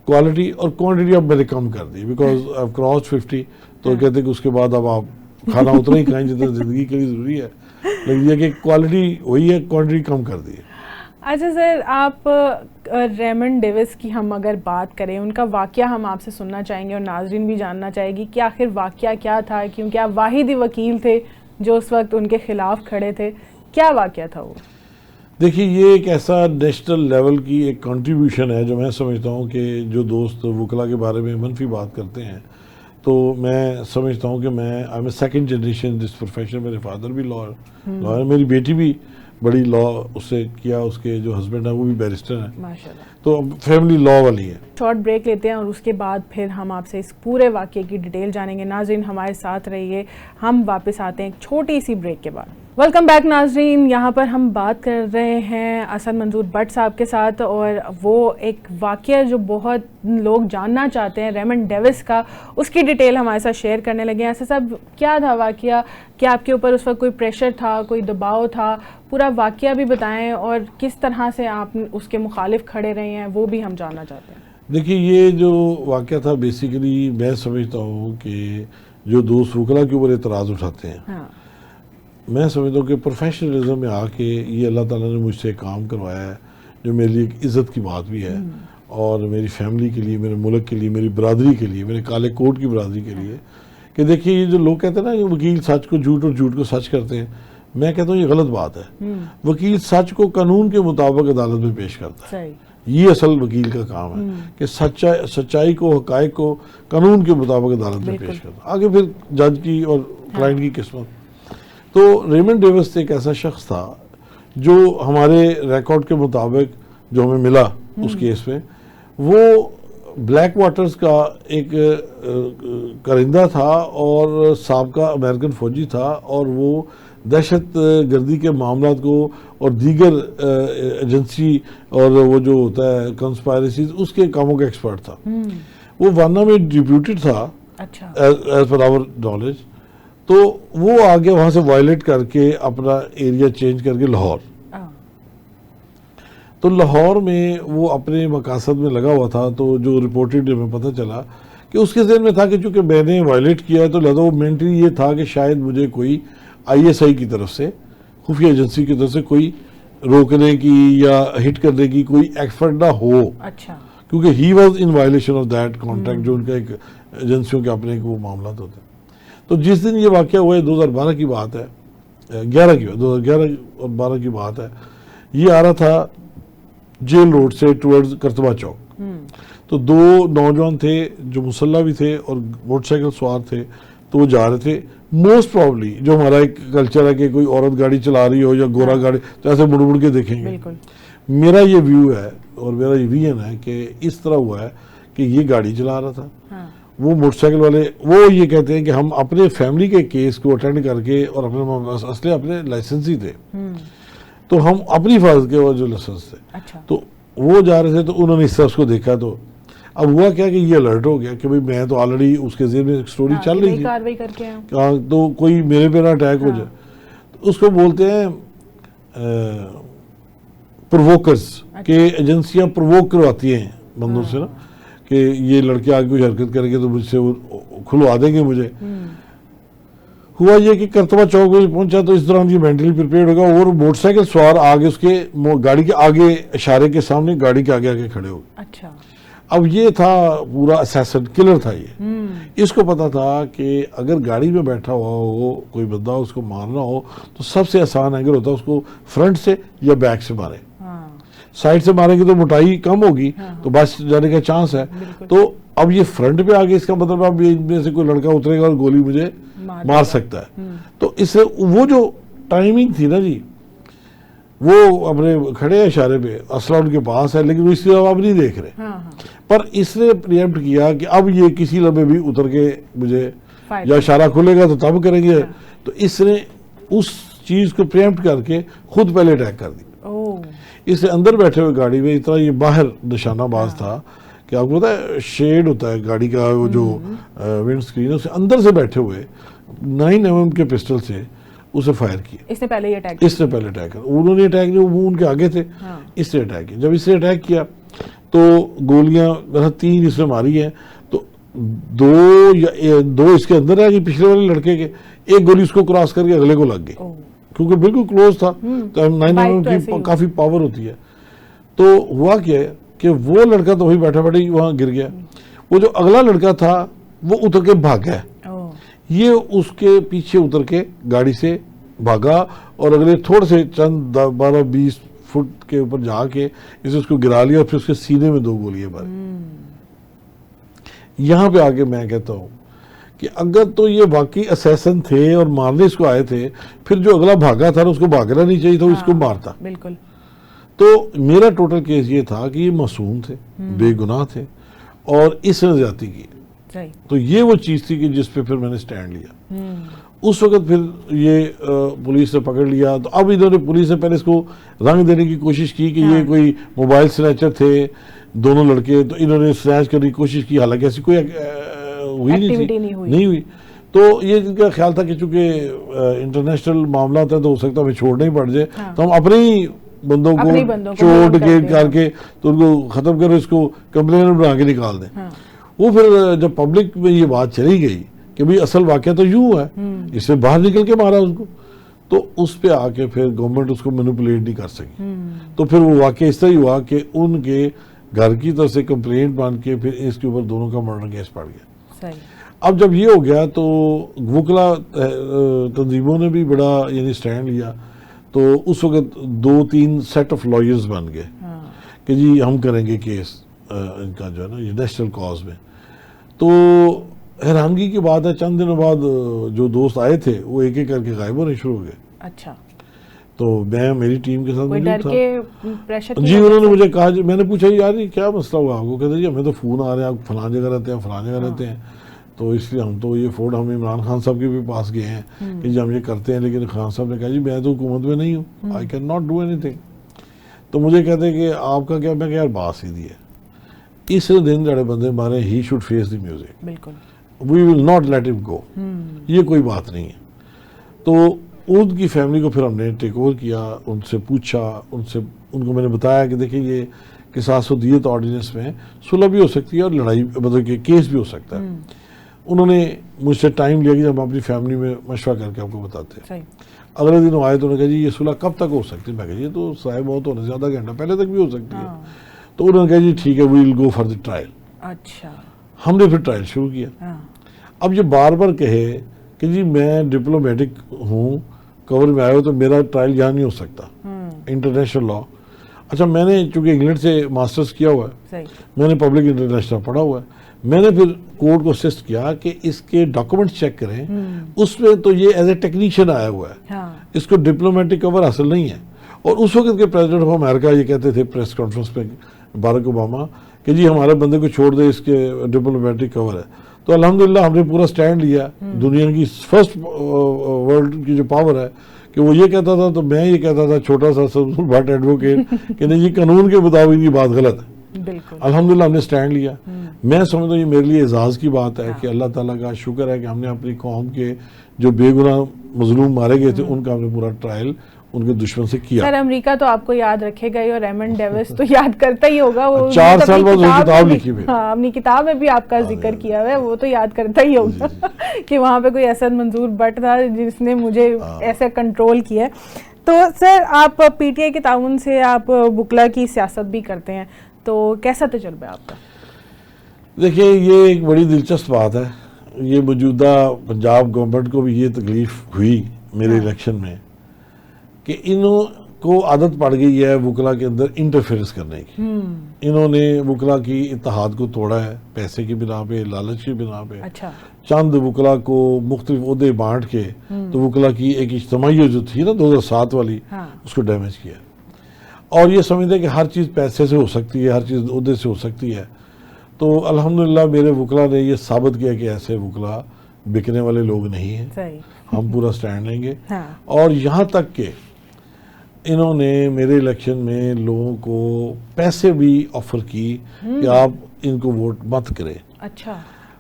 کوالٹی اور کوانٹٹی اب میں نے کم کر دی بیکاز آئی ہیو کراس 50. تو کہتے ہیں کہ اس کے بعد اب آپ کھانا اتنا ہی کھائیں جتنا زندگی کے لیے ضروری ہے، لیکن یہ کہ کوالٹی وہی ہے، کوانٹٹی کم کر دی ہے. اچھا سر، آپ ریمنڈ ڈیوس کی ہم اگر بات کریں، ان کا واقعہ ہم آپ سے سننا چاہیں گے اور ناظرین بھی جاننا چاہے گی کہ آخر واقعہ کیا تھا، کیونکہ آپ واحد ہی وکیل تھے جو اس وقت ان کے خلاف کھڑے تھے. کیا واقعہ تھا وہ؟ دیکھیے یہ ایک ایسا نیشنل لیول کی ایک کنٹریبیوشن ہے جو میں سمجھتا ہوں کہ جو دوست وکلا کے بارے میں منفی بات کرتے ہیں تو میں سمجھتا ہوں کہ میں I am a second generation this profession. میرے فادر بھی لائر، میری بیٹی بھی بڑی لا اس سے کیا، اس کے جو ہسبینڈ ہیں وہ بھی بیرسٹر ہیں، ماشاءاللہ. تو فیملی لا والی ہے. شارٹ بریک لیتے ہیں اور اس کے بعد پھر ہم آپ سے اس پورے واقعے کی ڈیٹیل جانیں گے. ناظرین ہمارے ساتھ رہیے، ہم واپس آتے ہیں ایک چھوٹی سی بریک کے بعد. ویلکم بیک ناظرین. یہاں پر ہم بات کر رہے ہیں اسد منظور بٹ صاحب کے ساتھ، اور وہ ایک واقعہ جو بہت لوگ جاننا چاہتے ہیں ریمنڈ ڈیوس کا، اس کی ڈیٹیل ہمارے ساتھ شیئر کرنے لگے ہیں. اسد صاحب کیا تھا واقعہ؟ کیا آپ کے اوپر اس وقت کوئی پریشر تھا، کوئی دباؤ تھا؟ پورا واقعہ بھی بتائیں اور کس طرح سے آپ اس کے مخالف کھڑے رہے ہیں وہ بھی ہم جاننا چاہتے ہیں. دیکھیے یہ جو واقعہ تھا بیسیکلی میں سمجھتا ہوں کہ جو دوست وکلا کے اوپر اعتراض اٹھاتے ہیں، میں سمجھتا ہوں کہ پروفیشنلزم میں آ کے یہ اللہ تعالیٰ نے مجھ سے کام کروایا ہے جو میرے لیے ایک عزت کی بات بھی ہے، اور میری فیملی کے لیے، میرے ملک کے لیے، میری برادری کے لیے، میرے کالے کوٹ کی برادری کے لیے. کہ دیکھیے یہ جو لوگ کہتے ہیں نا کہ وکیل سچ کو جھوٹ اور جھوٹ کو سچ کرتے ہیں، میں کہتا ہوں یہ غلط بات ہے. وکیل سچ کو قانون کے مطابق عدالت میں پیش کرتا ہے. یہ اصل وکیل کا کام ہے کہ سچائی کو، حقائق کو قانون کے مطابق عدالت میں پیش کرتا ہے. آگے پھر جج کی اور کلائنٹ کی قسمت. تو ریمنڈ ڈیوس ایک ایسا شخص تھا جو ہمارے ریکارڈ کے مطابق جو ہمیں ملا اس کیس میں، وہ بلیک واٹرز کا ایک کرندہ تھا اور سابقہ امریکن فوجی تھا، اور وہ دہشت گردی کے معاملات کو اور دیگر ایجنسی اور وہ جو ہوتا ہے کنسپائریسیز اس کے کاموں کا ایکسپرٹ تھا. وہ وانا میں ڈیپیوٹیڈ تھا ایز پر آور نالج. تو وہ آگے وہاں سے وائلیٹ کر کے اپنا ایریا چینج کر کے لاہور، تو لاہور میں وہ اپنے مقاصد میں لگا ہوا تھا. تو جو رپورٹڈ ہمیں پتہ چلا کہ اس کے ذہن میں تھا کہ چونکہ میں نے وائلیٹ کیا ہے تو لہذا وہ مینٹلی یہ تھا کہ شاید مجھے کوئی ISI کی طرف سے، خفیہ ایجنسی کی طرف سے کوئی روکنے کی یا ہٹ کرنے کی کوئی ایفرٹ نہ ہو. اچھا. کیونکہ he was in violation of that contract, جو ان کا ایک ایجنسیوں کے اپنے وہ معاملات ہوتے ہیں. تو جس دن یہ واقعہ ہوا ہے 2012 کی بات ہے، 2011 اور 12 کی بات ہے، یہ آ رہا تھا جیل روڈ سے ٹورڈز کرتبہ چوک. تو دو نوجوان تھے جو مسلح بھی تھے اور موٹر سائیکل سوار تھے، تو وہ جا رہے تھے. موسٹ پرابلی جو ہمارا ایک کلچر ہے کہ کوئی عورت گاڑی چلا رہی ہو یا گورا گاڑی تو ایسے مڑ مڑ کے دیکھیں گے. میرا یہ ویو ہے اور میرا یہ ویژن ہے کہ اس طرح ہوا ہے کہ یہ گاڑی چلا رہا تھا، وہ موٹر سائیکل والے وہ یہ کہتے ہیں کہ ہم اپنے فیملی کے کیس کو اٹینڈ کر کے، اور اپنے اصل اپنے لائسنس ہی تھے، تو ہم اپنی حفاظت کے جو لائسنس تھے، تو وہ جا رہے تھے، تو انہوں نے اس طرح اس کو دیکھا، تو اب ہوا کیا کہ یہ الرٹ ہو گیا کہ بھئی میں تو آلریڈی اس کے ذہن میں ایک سٹوری چل رہی تھی، تو کوئی میرے پہ نہ اٹیک ہو جائے. اس کو بولتے ہیں پرووکرز، کہ ایجنسیاں پرووک کرواتی ہیں بندوں سے نا، کہ یہ لڑکے آگے کوئی حرکت کریں گے تو مجھ سے کھلوا دیں گے مجھے. ہوا یہ کہ کرتبہ چوک پہ پہنچا تو اس دوران یہ مینٹلی پریپیئرڈ ہوگا، اور موٹر سائیکل سوار آگے اس کے گاڑی کے آگے اشارے کے سامنے گاڑی کے آگے کھڑے ہو گئے. اب یہ تھا پورا اسیسن کلر تھا یہ. اس کو پتا تھا کہ اگر گاڑی میں بیٹھا ہوا ہو کوئی بندہ اس کو مارنا ہو تو سب سے آسان اینگل ہوتا ہے اس کو فرنٹ سے یا بیک سے مارے. سائڈ سے ماریں گے تو موٹائی کم ہوگی تو بچ جانے کا چانس ہے. تو اب یہ فرنٹ پہ آگے، اس کا مطلب اب ان میں سے کوئی لڑکا اترے گا اور گولی مجھے مار سکتا ہے. تو اس سے وہ جو ٹائمنگ تھی نا جی، وہ اپنے کھڑے اشارے پہ اسلحہ ان کے پاس ہے، لیکن وہ اس طرح اب نہیں دیکھ رہے، پر اس نے پریمپٹ کیا کہ اب یہ کسی لمحے بھی اتر کے مجھے، یا اشارہ کھلے گا تو تب کریں گے. تو اس نے اس چیز کو پریمپٹ کر کے خود پہلے اٹیک کر دی. اس سے اندر بیٹھے ہوئے گاڑی میں اتنا یہ باہر نشانہ باز تھا کہ آپ کو پتا ہے شیڈ ہوتا ہے گاڑی کا، وہ جو ونڈ اسکرین، اس سے اندر سے بیٹھے ہوئے 9mm کے پسٹل سے اسے فائر کیا. اس نے پہلے اٹیک کیا. انہوں نے اٹیک نہیں، وہ ان کے آگے تھے، اس نے اٹیک کیا. جب اس نے اٹیک کیا تو گولیاں 3 اس نے ماری ہیں، تو 2 اس کے اندر آ گئی پچھلے والے لڑکے کے، ایک گولی اس کو کراس کر کے اگلے کو لگ گئی کیونکہ بالکل کلوز تھا. تو 9mm کی کافی پاور ہوتی ہے. تو ہوا کیا کہ وہ لڑکا تو وہی بیٹھا بیٹھا وہاں گر گیا. وہ جو اگلا لڑکا تھا وہ اتر کے بھاگا ہے، یہ اس کے پیچھے اتر کے گاڑی سے بھاگا اور اگلے تھوڑے سے چند 12-20 فٹ کے اوپر جا کے اس کو گرا لیا، اور پھر اس کے سینے میں 2 گولیاں ماری. یہاں پہ آگے میں کہتا ہوں کہ اگر تو یہ واقعی اسیسن تھے اور مارنے اس کو آئے تھے، پھر جو اگلا بھاگا تھا نا اس کو بھاگنا نہیں چاہیے تھا، اس کو مارتا. بالکل. تو میرا ٹوٹل کیس یہ تھا کہ یہ معصوم تھے، بے گناہ تھے، اور اس نے زیادتی کی. تو یہ وہ چیز تھی کہ جس پہ پھر میں نے سٹینڈ لیا. اس وقت پھر یہ پولیس نے پکڑ لیا. تو اب انہوں نے پولیس نے پہلے اس کو رنگ دینے کی کوشش کی کہ یہ کوئی موبائل سنیچر تھے دونوں لڑکے، تو انہوں نے سنیچ کرنے کی کوشش کی، حالانکہ ایسی کوئی ہوئی نہیں ہوئی. تو یہ ان کا خیال تھا کہ چونکہ انٹرنیشنل معاملات ہیں تو ہو سکتا ہے ہمیں چھوڑنا ہی پڑ جائے، تو ہم اپنے ہی بندوں کو چوٹ کے کر کے تو ان کو ختم کرو، اس کو کمپلین بنا کے نکال دیں. وہ پھر جب پبلک میں یہ بات چلی گئی کہ بھئی اصل واقعہ تو یوں ہے، اس سے باہر نکل کے مارا اس کو، تو اس پہ آ کے پھر گورنمنٹ اس کو مینیپولیٹ نہیں کر سکی. تو پھر وہ واقعہ اس طرح ہوا کہ ان کے گھر کی طرف سے کمپلینٹ مان کے پھر اس کے اوپر دونوں کا مرڈر کیس پڑ گیا. اب جب یہ ہو گیا تو وکلا تنظیموں نے بھی بڑا یعنی سٹینڈ لیا. تو اس وقت 2-3 سیٹ آف لائرز بن گئے کہ جی ہم کریں گے کیس ان کا جو ہے نا یہ نیشنل کاز میں. تو حیرانگی کی بات ہے چند دنوں بعد جو دوست آئے تھے وہ ایک ایک کر کے غائب ہونے شروع ہو گئے. اچھا. تو میں میری ٹیم کے ساتھ موجود تھا. جی انہوں نے مجھے کہا، میں نے پوچھا یار یہ کیا مسئلہ ہوا آپ کو؟ کہتے جی ہمیں تو فون آ رہے ہیں آپ فلاں جگہ رہتے ہیں فلاں جگہ رہتے ہیں، تو اس لیے ہم تو یہ فورڈ ہم عمران خان صاحب کے بھی پاس گئے ہیں کہ جی ہم یہ کرتے ہیں. لیکن خان صاحب نے کہا جی میں تو حکومت میں نہیں ہوں، I can not do any thing. تو مجھے کہتے ہیں کہ آپ کا کیا؟ میں کہ یار بات سیدھی ہے، اس دن جڑے بندے مارے ہی شوڈ فیس دی میوزک، بالکل وی ول ناٹ لیٹ ہم گو، یہ کوئی بات نہیں ہے. تو ان کی فیملی کو پھر ہم نے ٹیک اوور کیا، ان سے پوچھا، ان کو میں نے بتایا کہ دیکھیں یہ قصاص و دیت آرڈیننس میں صلح بھی ہو سکتی ہے اور لڑائی مطلب کہ کیس بھی ہو سکتا ہے. انہوں نے مجھ سے ٹائم لیا کہ جب ہم اپنی فیملی میں مشورہ کر کے آپ کو بتاتے ہیں. اگلے دن آئے تو انہوں نے کہا جی یہ صلح کب تک ہو سکتی ہے؟ میں کہا یہ تو سائے موت ہونے سے آدھا گھنٹہ پہلے تک بھی ہو سکتی ہے. تو انہوں نے کہا جی ٹھیک ہے وی ول گو فار دی ٹرائل. اچھا. ہم نے پھر ٹرائل شروع کیا. اب یہ بار بار کہے کہ جی میں ڈپلومیٹک ہوں، کور میں آئے ہو تو میرا ٹرائل یہاں نہیں ہو سکتا، انٹرنیشنل لا. اچھا میں نے چونکہ انگلینڈ سے ماسٹرز کیا ہوا ہے، میں نے پبلک انٹرنیشنل پڑھا ہوا ہے، میں نے پھر کورٹ کو اسسٹ کیا کہ اس کے ڈاکومنٹ چیک کریں. اس میں تو یہ ایز اے ٹیکنیشین آیا ہوا ہے، اس کو ڈپلومیٹک کور حاصل نہیں ہے. اور اس وقت کے پریزیڈنٹ آف امریکہ یہ کہتے تھے پریس کانفرنس پہ، باراک اوباما، کہ جی ہمارے بندے کو چھوڑ دے، اس کے ڈپلومیٹک کور ہے. تو تو الحمدللہ ہم نے پورا سٹینڈ لیا. دنیا کی فرسٹ ورلڈ کی جو پاور ہے کہ وہ یہ کہتا تھا تو میں یہ کہتا تھا چھوٹا سا سمسور بھٹ ایڈوکیٹ کہ نہیں یہ قانون کے مطابق یہ بات غلط ہے. بالکل الحمدللہ ہم نے سٹینڈ لیا. میں سمجھتا ہوں یہ میرے لیے اعزاز کی بات ہے کہ اللہ تعالیٰ کا شکر ہے کہ ہم نے اپنی قوم کے جو بے گناہ مظلوم مارے گئے تھے ان کا ہم نے پورا ٹرائل ان کے دشمن سے کیا. سر امریکہ تو آپ کو یاد رکھے گا ہی اور ریمنڈ ڈیوس تو یاد کرتا ہی ہوگا. وہ 4 سال بعد وہ کتاب لکھی ہوئی. ہاں اپنی کتاب میں بھی آپ کا ذکر کیا ہوا ہے, وہ تو یاد کرتا ہی ہوگا کہ وہاں پہ کوئی اسد منظور بٹ تھا جس نے مجھے ایسے کنٹرول کیا. تو سر آپ پی ٹی آئی کے تعاون سے آپ وکلا کی سیاست بھی کرتے ہیں, تو کیسا تجربہ ہے آپ کا؟ دیکھیے یہ ایک بڑی دلچسپ بات ہے. یہ موجودہ پنجاب گورنمنٹ کو بھی یہ تکلیف ہوئی میرے الیکشن میں کہ انہوں کو عادت پڑ گئی ہے وکلا کے اندر انٹرفیئرنس کرنے کی. انہوں نے وکلا کی اتحاد کو توڑا ہے پیسے کی بنا پہ, لالچ کی بنا پہ. اچھا. چند وکلا کو مختلف عہدے بانٹ کے تو وکلا کی ایک اجتماعیت جو تھی نا 2007 والی اس کو ڈیمیج کیا. اور یہ سمجھتے ہیں کہ ہر چیز پیسے سے ہو سکتی ہے, ہر چیز عہدے سے ہو سکتی ہے. تو الحمدللہ میرے وکلا نے یہ ثابت کیا کہ ایسے وکلا بکنے والے لوگ نہیں ہیں. ہم پورا سٹینڈ لیں گے. اور یہاں تک کہ انہوں نے میرے الیکشن میں لوگوں کو پیسے بھی آفر کی کہ آپ ان کو ووٹ مت کریں. اچھا.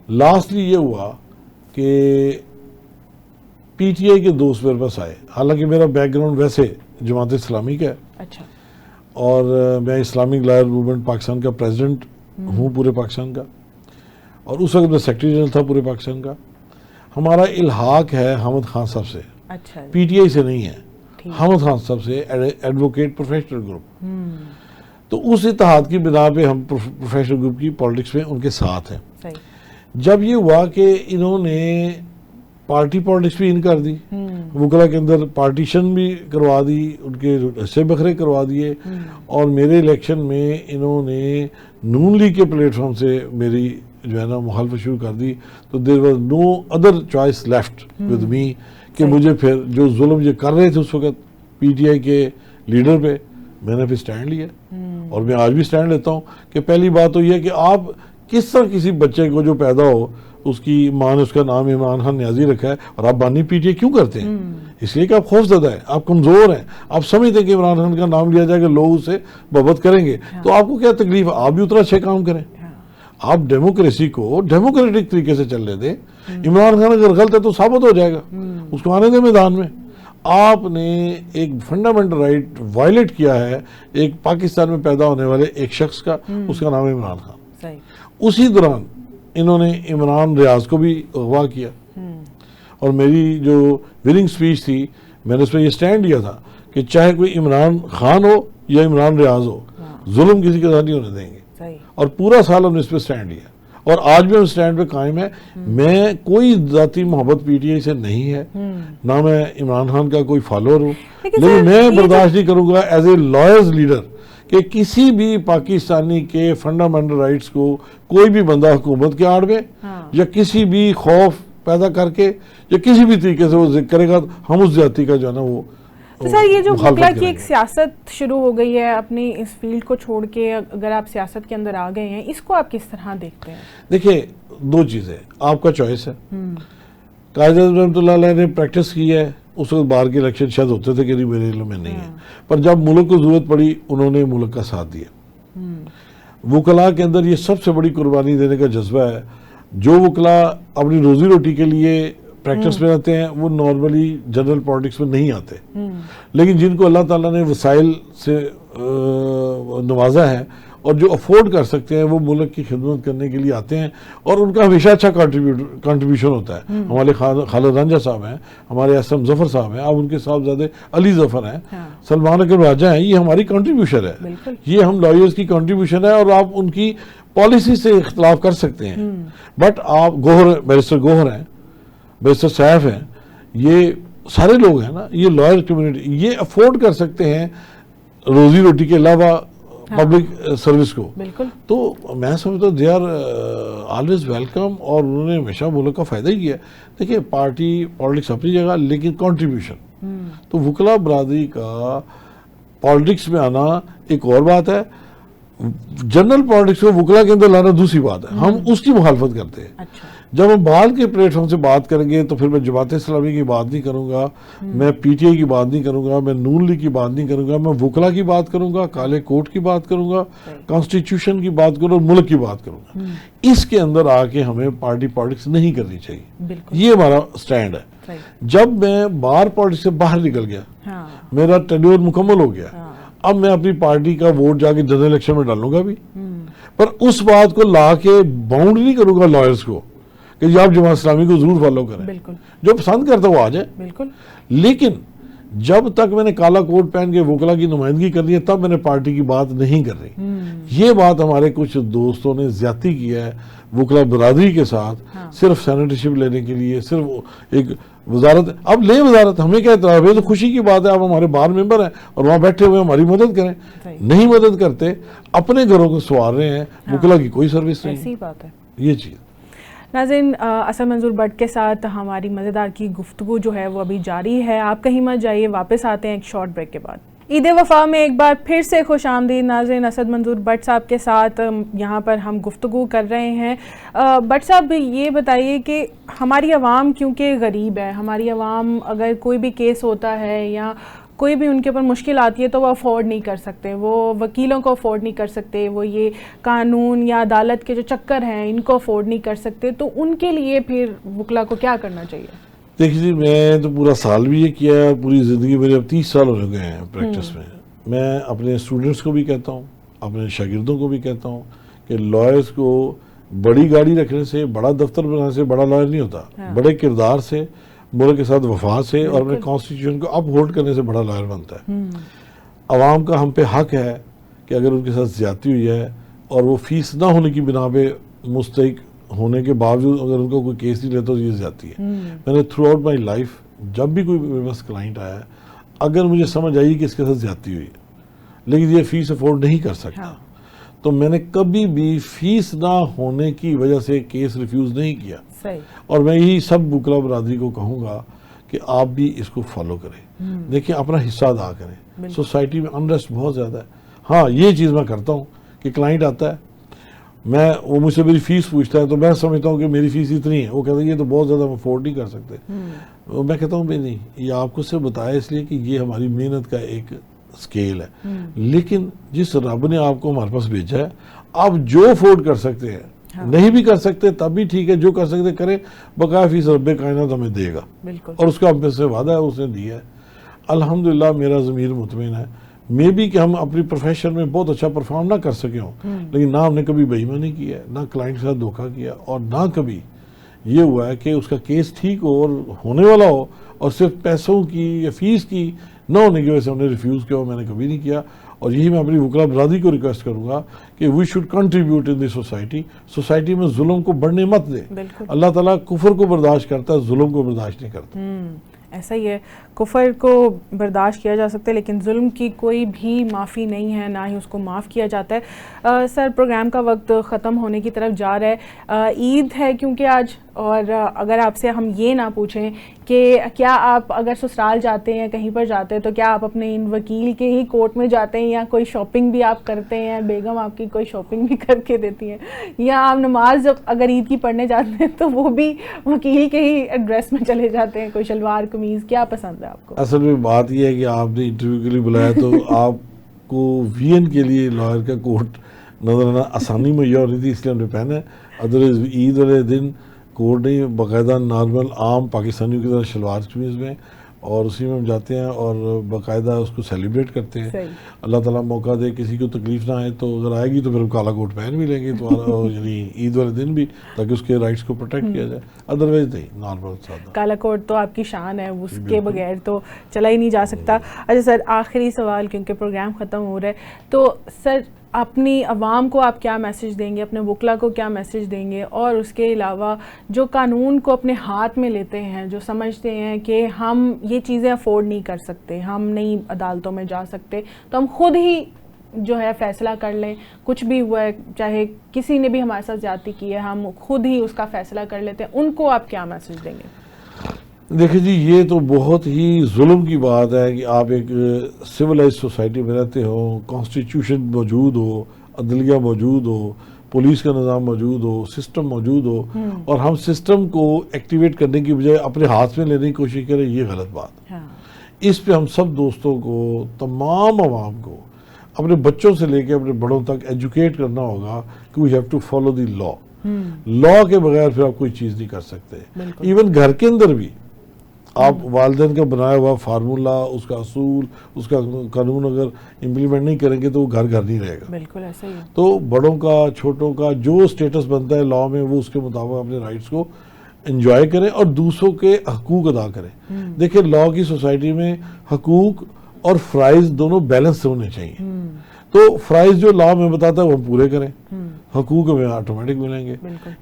لاسٹلی یہ ہوا کہ پی ٹی آئی کے دوست میرے پاس آئے, حالانکہ میرا بیک گراؤنڈ ویسے جماعت اسلامی کا ہے. اچھا. اور میں اسلامک لائر موومنٹ پاکستان کا پریزیڈنٹ ہوں پورے پاکستان کا, اور اس وقت میں سیکرٹری جنرل تھا پورے پاکستان کا. ہمارا الحاق ہے حامد خان صاحب سے. اچھا. پی ٹی آئی سے نہیں ہے, حامد خان صاحب سے, ایڈوکیٹ پروفیشنل گروپ. تو اس اتحاد کی بنا پہ ہم پروفیشنل گروپ کی پالیٹکس میں ان کے ساتھ ہیں. جب یہ ہوا کہ انہوں نے پارٹی پالیٹکس بھی ان کر دی, وکلا کے اندر پارٹیشن بھی کروا دی, ان کے حصے بکھرے کروا دیے, اور میرے الیکشن میں انہوں نے نون لیگ کے پلیٹ فارم سے میری جو ہے نا مخالفت شروع کر دی. تو there was no other choice left with me کہ مجھے پھر جو ظلم یہ کر رہے تھے اس وقت پی ٹی آئی کے لیڈر پہ, میں نے پھر سٹینڈ لیا. اور میں آج بھی سٹینڈ لیتا ہوں کہ پہلی بات تو یہ ہے کہ آپ کس طرح کسی بچے کو جو پیدا ہو اس کی ماں نے اس کا نام عمران خان نیازی رکھا ہے اور آپ بانی پی ٹی آئی کیوں کرتے ہیں؟ اس لیے کہ آپ خوف زدہ ہیں, آپ کمزور ہیں, آپ سمجھتے ہیں کہ عمران خان کا نام لیا جائے کہ لوگ اسے بغاوت کریں گے. تو آپ کو کیا تکلیف ہے؟ آپ بھی اتنا اچھے کام کریں. آپ ڈیموکریسی کو ڈیموکریٹک طریقے سے چلنے دیں. عمران خان اگر غلط ہے تو ثابت ہو جائے گا, اس کو آنے دیں میدان میں. آپ نے ایک فنڈامنٹل رائٹ وائلیٹ کیا ہے ایک پاکستان میں پیدا ہونے والے ایک شخص کا, اس کا نام ہے عمران خان. اسی دوران انہوں نے عمران ریاض کو بھی اغوا کیا, اور میری جو وننگ سپیچ تھی میں نے اس میں یہ سٹینڈ لیا تھا کہ چاہے کوئی عمران خان ہو یا عمران ریاض ہو, ظلم کسی کے ساتھ نہیں ہونے دیں گے. اور پورا سال ہم نے اس پہ سٹینڈ لیا, اور آج بھی ہم سٹینڈ پہ قائم ہے. میں کوئی ذاتی محبت پی ٹی آئی سے نہیں ہے, نہ میں عمران خان کا کوئی فالوور ہوں, لیکن میں برداشت نہیں کروں گا ایز اے لائرز لیڈر کہ کسی بھی پاکستانی کے فنڈامنٹل رائٹس کو کوئی بھی بندہ حکومت کے آڑ میں یا کسی بھی خوف پیدا کر کے یا کسی بھی طریقے سے وہ ذکر کرے گا, ہم اس زیادتی کا جو ہے نا وہ. تو سر یہ جو وکلا کی ایک سیاست شروع ہو گئی ہے اپنی اس فیلڈ کو چھوڑ کے, اگر آپ سیاست کے اندر آ گئے ہیں, اس کو آپ کس طرح دیکھتے ہیں؟ دیکھیے دو چیزیں, آپ کا چوائس ہے. قائد اعظم رحمۃ اللہ علیہ نے پریکٹس کی ہے, اس وقت باہر کے الیکشن شاید ہوتے تھے کہ نہیں میرے علم میں نہیں ہے, پر جب ملک کو ضرورت پڑی انہوں نے ملک کا ساتھ دیا. وکلا کے اندر یہ سب سے بڑی قربانی دینے کا جذبہ ہے. جو وکلا اپنی روزی روٹی کے لیے پریکٹس میں رہتے ہیں وہ نارملی جنرل پالیٹکس میں نہیں آتے, لیکن جن کو اللہ تعالیٰ نے وسائل سے نوازا ہے اور جو افورڈ کر سکتے ہیں وہ ملک کی خدمت کرنے کے لیے آتے ہیں, اور ان کا ہمیشہ اچھا کنٹریبیوشن ہوتا ہے. ہمارے خالد رنجا صاحب ہیں, ہمارے ایس ایم ظفر صاحب ہیں, اب ان کے صاحبزادے علی ظفر ہیں, سلمان اکرم راجہ ہیں. یہ ہماری کنٹریبیوشن ہے, یہ ہم لائرز کی کنٹریبیوشن ہے, اور آپ ان کی پالیسی سے اختلاف کر سکتے ہیں, بٹ آپ بیرسٹر گوہر ہیں, بیرسٹر سیف ہیں, یہ سارے لوگ ہیں نا, یہ لائر کمیونٹی, یہ افورڈ کر سکتے ہیں روزی روٹی کے علاوہ پبلک سروس کو. تو میں سمجھتا ہوں دے آر آلویز ویلکم, اور انہوں نے ہمیشہ ملک کا فائدہ ہی کیا. دیکھیے پارٹی پالیٹکس اپنی جگہ, لیکن کنٹریبیوشن, تو وکلا برادری کا پالیٹکس میں آنا ایک اور بات ہے, جنرل پالیٹکس کو وکلا کے اندر لانا دوسری بات ہے. ہم اس کی مخالفت کرتے ہیں, جب ہم بال کے پلیٹ فارم سے بات کریں گے تو پھر میں جماعت اسلامی کی بات نہیں کروں گا, میں پی ٹی آئی کی بات نہیں کروں گا, میں نون لیگ کی بات نہیں کروں گا, میں وکلا کی بات کروں گا, کالے کوٹ کی بات کروں گا, کانسٹیٹیوشن کی بات کروں گا, ملک کی بات کروں گا. اس کے اندر آ کے ہمیں پارٹی پالیٹکس نہیں کرنی چاہیے, یہ ہمارا سٹینڈ ہے. جب میں بار پالیٹکس سے باہر نکل گیا, میرا ٹینیور مکمل ہو گیا, اب میں اپنی پارٹی کا ووٹ جا کے جنرل الیکشن میں ڈالوں گا بھی, پر اس بات کو لا کے باؤنڈ نہیں کروں گا لائرز کو کہ آپ جماعت اسلامی کو ضرور فالو کریں, جو پسند کرتا وہ آ جائے. لیکن جب تک میں نے کالا کوٹ پہن کے وکلا کی نمائندگی کر لی ہے تب میں نے پارٹی کی بات نہیں کر رہی. یہ بات ہمارے کچھ دوستوں نے زیادتی کی ہے وکلا برادری کے ساتھ, صرف سینیٹرشپ لینے کے لیے, صرف ایک وزارت. اب لے وزارت, ہمیں کیا اعتراض ہے, تو خوشی کی بات ہے, آپ ہمارے بار ممبر ہیں اور وہاں بیٹھے ہوئے ہماری مدد کریں. نہیں مدد کرتے, اپنے گھروں کو سوار رہے ہیں, وکلا کی کوئی سروس نہیں. ایسی بات ہے یہ چیز. ناظرین, اسد منظور بٹ کے ساتھ ہماری مزیدار کی گفتگو جو ہے وہ ابھی جاری ہے, آپ کہیں مت جائیے, واپس آتے ہیں ایک شارٹ بریک کے بعد. عید وفا میں ایک بار پھر سے خوش آمدید ناظرین. اسد منظور بٹ صاحب کے ساتھ یہاں پر ہم گفتگو کر رہے ہیں. بٹ صاحب یہ بتائیے کہ ہماری عوام کیونکہ غریب ہے, ہماری عوام اگر کوئی بھی کیس ہوتا ہے یا کوئی بھی ان کے اوپر مشکل آتی ہے تو وہ افورڈ نہیں کر سکتے, وہ وکیلوں کو افورڈ نہیں کر سکتے, وہ یہ قانون یا عدالت کے جو چکر ہیں ان کو افورڈ نہیں کر سکتے, تو ان کے لیے پھر وکلا کو کیا کرنا چاہیے؟ دیکھیے جی, میں تو پورا سال بھی یہ کیا ہے, پوری زندگی میرے اب 30 سال ہو گئے ہیں پریکٹس میں. میں اپنے اسٹوڈنٹس کو بھی کہتا ہوں, اپنے شاگردوں کو بھی کہتا ہوں کہ لائرز کو بڑی گاڑی رکھنے سے, بڑا دفتر بنانے سے بڑا لائر نہیں ہوتا. بڑے کردار سے, ملک کے ساتھ وفا سے اور اپنے کانسٹیٹیوشن کو اپ ہولڈ کرنے سے بڑا لائر بنتا ہے. عوام کا ہم پہ حق ہے کہ اگر ان کے ساتھ زیادتی ہوئی ہے اور وہ فیس نہ ہونے کی بنا پہ مستحق ہونے کے باوجود اگر ان کو کوئی کیس نہیں لیتا تو یہ زیادتی ہے. میں نے تھرو آؤٹ مائی لائف جب بھی کوئی میرے پاس کلائنٹ آیا ہے, اگر مجھے سمجھ آئی کہ اس کے ساتھ زیادتی ہوئی لیکن یہ فیس افورڈ نہیں کر سکتا, تو میں نے کبھی بھی فیس نہ ہونے کی وجہ سے کیس ریفیوز نہیں کیا. اور میں یہی سب وکلا برادری کو کہوں گا کہ آپ بھی اس کو فالو کریں. دیکھیں, اپنا حصہ ادا کریں. سوسائٹی میں انریسٹ بہت زیادہ ہے. ہاں, یہ چیز میں کرتا ہوں کہ کلائنٹ آتا ہے, وہ مجھ سے میری فیس پوچھتا ہے تو میں سمجھتا ہوں کہ میری فیس اتنی ہے, وہ کہتا ہے یہ تو بہت زیادہ ہم افورڈ نہیں کر سکتے. میں کہتا ہوں نہیں, یہ آپ کو صرف بتایا اس لیے کہ یہ ہماری محنت کا ایک سکیل ہے, لیکن جس رب نے آپ کو ہمارے پاس بھیجا ہے, آپ جو افورڈ کر سکتے ہیں, نہیں بھی کر سکتے تب بھی ٹھیک ہے, جو کر سکتے کریں, بقایا فیس رب کائنات ہمیں دے گا, اور اس کا ہم پہ سے وعدہ ہے, اس نے دیا ہے. الحمدللہ میرا ضمیر مطمئن ہے. مے بی کہ ہم اپنی پروفیشن میں بہت اچھا پرفارم نہ کر سکے ہوں, لیکن نہ ہم نے کبھی بے ایمانی کی ہے, نہ کلائنٹ کے ساتھ دھوکہ کیا, اور نہ کبھی یہ ہوا ہے کہ اس کا کیس ٹھیک ہو اور ہونے والا ہو اور صرف پیسوں کی یا فیس کی نہ ہونے کی وجہ سے ہم نے ریفیوز کیا ہو. میں نے کبھی نہیں کیا. اور یہی میں اپنی وکلا برادری کو ریکویسٹ کروں گا کہ we should contribute in the society. Society میں ظلم کو بڑھنے مت دے. اللہ تعالیٰ کفر کو برداشت کرتا ہے, ظلم کو برداشت نہیں کرتا. ایسا ہی ہے, کفر کو برداشت کیا جا سکتا ہے لیکن ظلم کی کوئی بھی معافی نہیں ہے, نہ ہی اس کو معاف کیا جاتا ہے. سر, پروگرام کا وقت ختم ہونے کی طرف جا رہا ہے. عید ہے کیونکہ آج, اور اگر آپ سے ہم یہ نہ پوچھیں کہ کیا آپ اگر سسرال جاتے ہیں, کہیں پر جاتے ہیں, تو کیا آپ اپنے ان وکیل کے ہی کورٹ میں جاتے ہیں, یا کوئی شاپنگ بھی آپ کرتے ہیں, بیگم آپ کی کوئی شاپنگ بھی کر کے دیتی ہیں, یا آپ نماز اگر عید کی پڑھنے جاتے ہیں تو وہ بھی وکیل کے ہی ایڈریس میں چلے جاتے ہیں, کوئی شلوار قمیض, کیا پسند ہے آپ کو؟ اصل میں بات یہ ہے کہ آپ نے انٹرویو کے لیے بلایا تو آپ کو وی این کے لیے لائر کا کوٹ نظر آنا آسانی مہیا ہو رہی تھی, اس لیے ہم نے پہنا ہے. ادروائز عید والے دن کوٹ نہیں, باقاعدہ نارمل عام پاکستانیوں کی طرح شلوار قمیض میں, اور اسی میں ہم جاتے ہیں اور باقاعدہ اس کو سیلیبریٹ کرتے ہیں. اللہ تعالیٰ موقع دے, کسی کو تکلیف نہ آئے, تو اگر آئے گی تو پھر ہم کالا کوٹ پہن بھی لیں گے, تو یعنی عید والے دن بھی, تاکہ اس کے رائٹس کو پروٹیکٹ کیا جائے. ادروائز نہیں, نارمل سادہ. کالا کوٹ تو آپ کی شان ہے, اس کے بغیر تو چلا ہی نہیں جا سکتا. اچھا سر, آخری سوال کیونکہ پروگرام ختم ہو رہا ہے, تو سر اپنی عوام کو آپ کیا میسج دیں گے, اپنے وکلا کو کیا میسج دیں گے, اور اس کے علاوہ جو قانون کو اپنے ہاتھ میں لیتے ہیں, جو سمجھتے ہیں کہ ہم یہ چیزیں افورڈ نہیں کر سکتے, ہم نہیں عدالتوں میں جا سکتے, تو ہم خود ہی جو ہے فیصلہ کر لیں, کچھ بھی ہوا ہے, چاہے کسی نے بھی ہمارے ساتھ زیادتی کی ہے, ہم خود ہی اس کا فیصلہ کر لیتے ہیں, ان کو آپ کیا میسج دیں گے؟ دیکھیں جی, یہ تو بہت ہی ظلم کی بات ہے کہ آپ ایک سویلائز سوسائٹی میں رہتے ہو, کانسٹیٹیوشن موجود ہو, عدلیہ موجود ہو, پولیس کا نظام موجود ہو، سسٹم موجود ہو، اور ہم سسٹم کو ایکٹیویٹ کرنے کی بجائے اپنے ہاتھ میں لینے کی کوشش کریں، یہ غلط بات ہے۔ اس پہ ہم سب دوستوں کو، تمام عوام کو، اپنے بچوں سے لے کے اپنے بڑوں تک ایجوکیٹ کرنا ہوگا کہ we have to follow the law. Law کے بغیر پھر آپ کوئی چیز نہیں کر سکتے۔ ایون گھر کے اندر بھی آپ والدین کا بنایا ہوا فارمولا، اس کا اصول، اس کا قانون اگر امپلیمنٹ نہیں کریں گے تو وہ گھر گھر نہیں رہے گا۔ بالکل ایسا ہی ہے۔ تو بڑوں کا، چھوٹوں کا جو سٹیٹس بنتا ہے لا میں، وہ اس کے مطابق اپنے رائٹس کو انجوائے کریں اور دوسروں کے حقوق ادا کریں۔ دیکھیں لا کی سوسائٹی میں حقوق اور فرائض دونوں بیلنس ہونے چاہیے۔ تو فرائض جو لا میں بتاتا ہے وہ ہم پورے کریں، حقوق ہمیں آٹومیٹک ملیں گے۔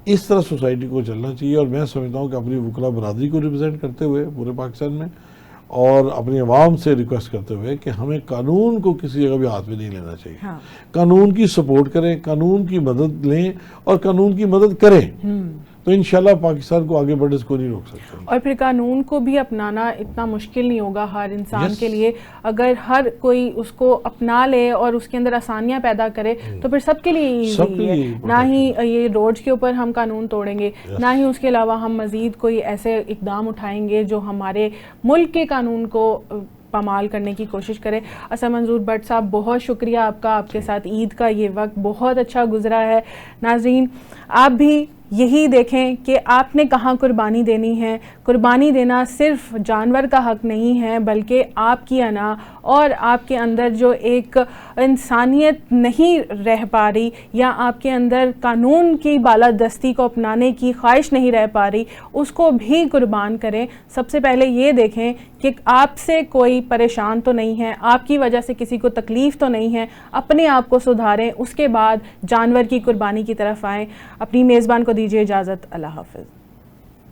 اس طرح سوسائٹی کو چلنا چاہیے، اور میں سمجھتا ہوں کہ اپنی وکلا برادری کو ریپرزینٹ کرتے ہوئے پورے پاکستان میں، اور اپنی عوام سے ریکویسٹ کرتے ہوئے کہ ہمیں قانون کو کسی جگہ بھی ہاتھ میں نہیں لینا چاہیے۔ قانون کی سپورٹ کریں، قانون کی مدد لیں اور قانون کی مدد کریں، تو انشاءاللہ پاکستان کو آگے بڑھنے سے کوئی نہیں روک سکتا۔ اور پھر قانون کو بھی اپنانا اتنا مشکل نہیں ہوگا ہر انسان کے لیے، اگر ہر کوئی اس کو اپنا لے اور اس کے اندر آسانیاں پیدا کرے تو پھر سب کے لیے ایزی ہے۔ نہ ہی یہ روڈز کے اوپر ہم قانون توڑیں گے، نہ ہی اس کے علاوہ ہم مزید کوئی ایسے اقدام اٹھائیں گے جو ہمارے ملک کے قانون کو پامال کرنے کی کوشش کرے۔ اسد منظور بٹ صاحب، بہت شکریہ آپ کا، آپ کے ساتھ عید کا یہ وقت بہت اچھا گزرا ہے۔ ناظرین، آپ بھی یہی دیکھیں کہ آپ نے کہاں قربانی دینی ہے۔ قربانی دینا صرف جانور کا حق نہیں ہے، بلکہ آپ کی انا اور آپ کے اندر جو ایک انسانیت نہیں رہ پا رہی، یا آپ کے اندر قانون کی بالادستی کو اپنانے کی خواہش نہیں رہ پا رہی، اس کو بھی قربان کریں۔ سب سے پہلے یہ دیکھیں کہ آپ سے کوئی پریشان تو نہیں ہے، آپ کی وجہ سے کسی کو تکلیف تو نہیں ہے، اپنے آپ کو سدھاریں، اس کے بعد جانور کی قربانی کی طرف آئیں۔ اپنی میزبان کو دیجیے اجازت، اللہ حافظ۔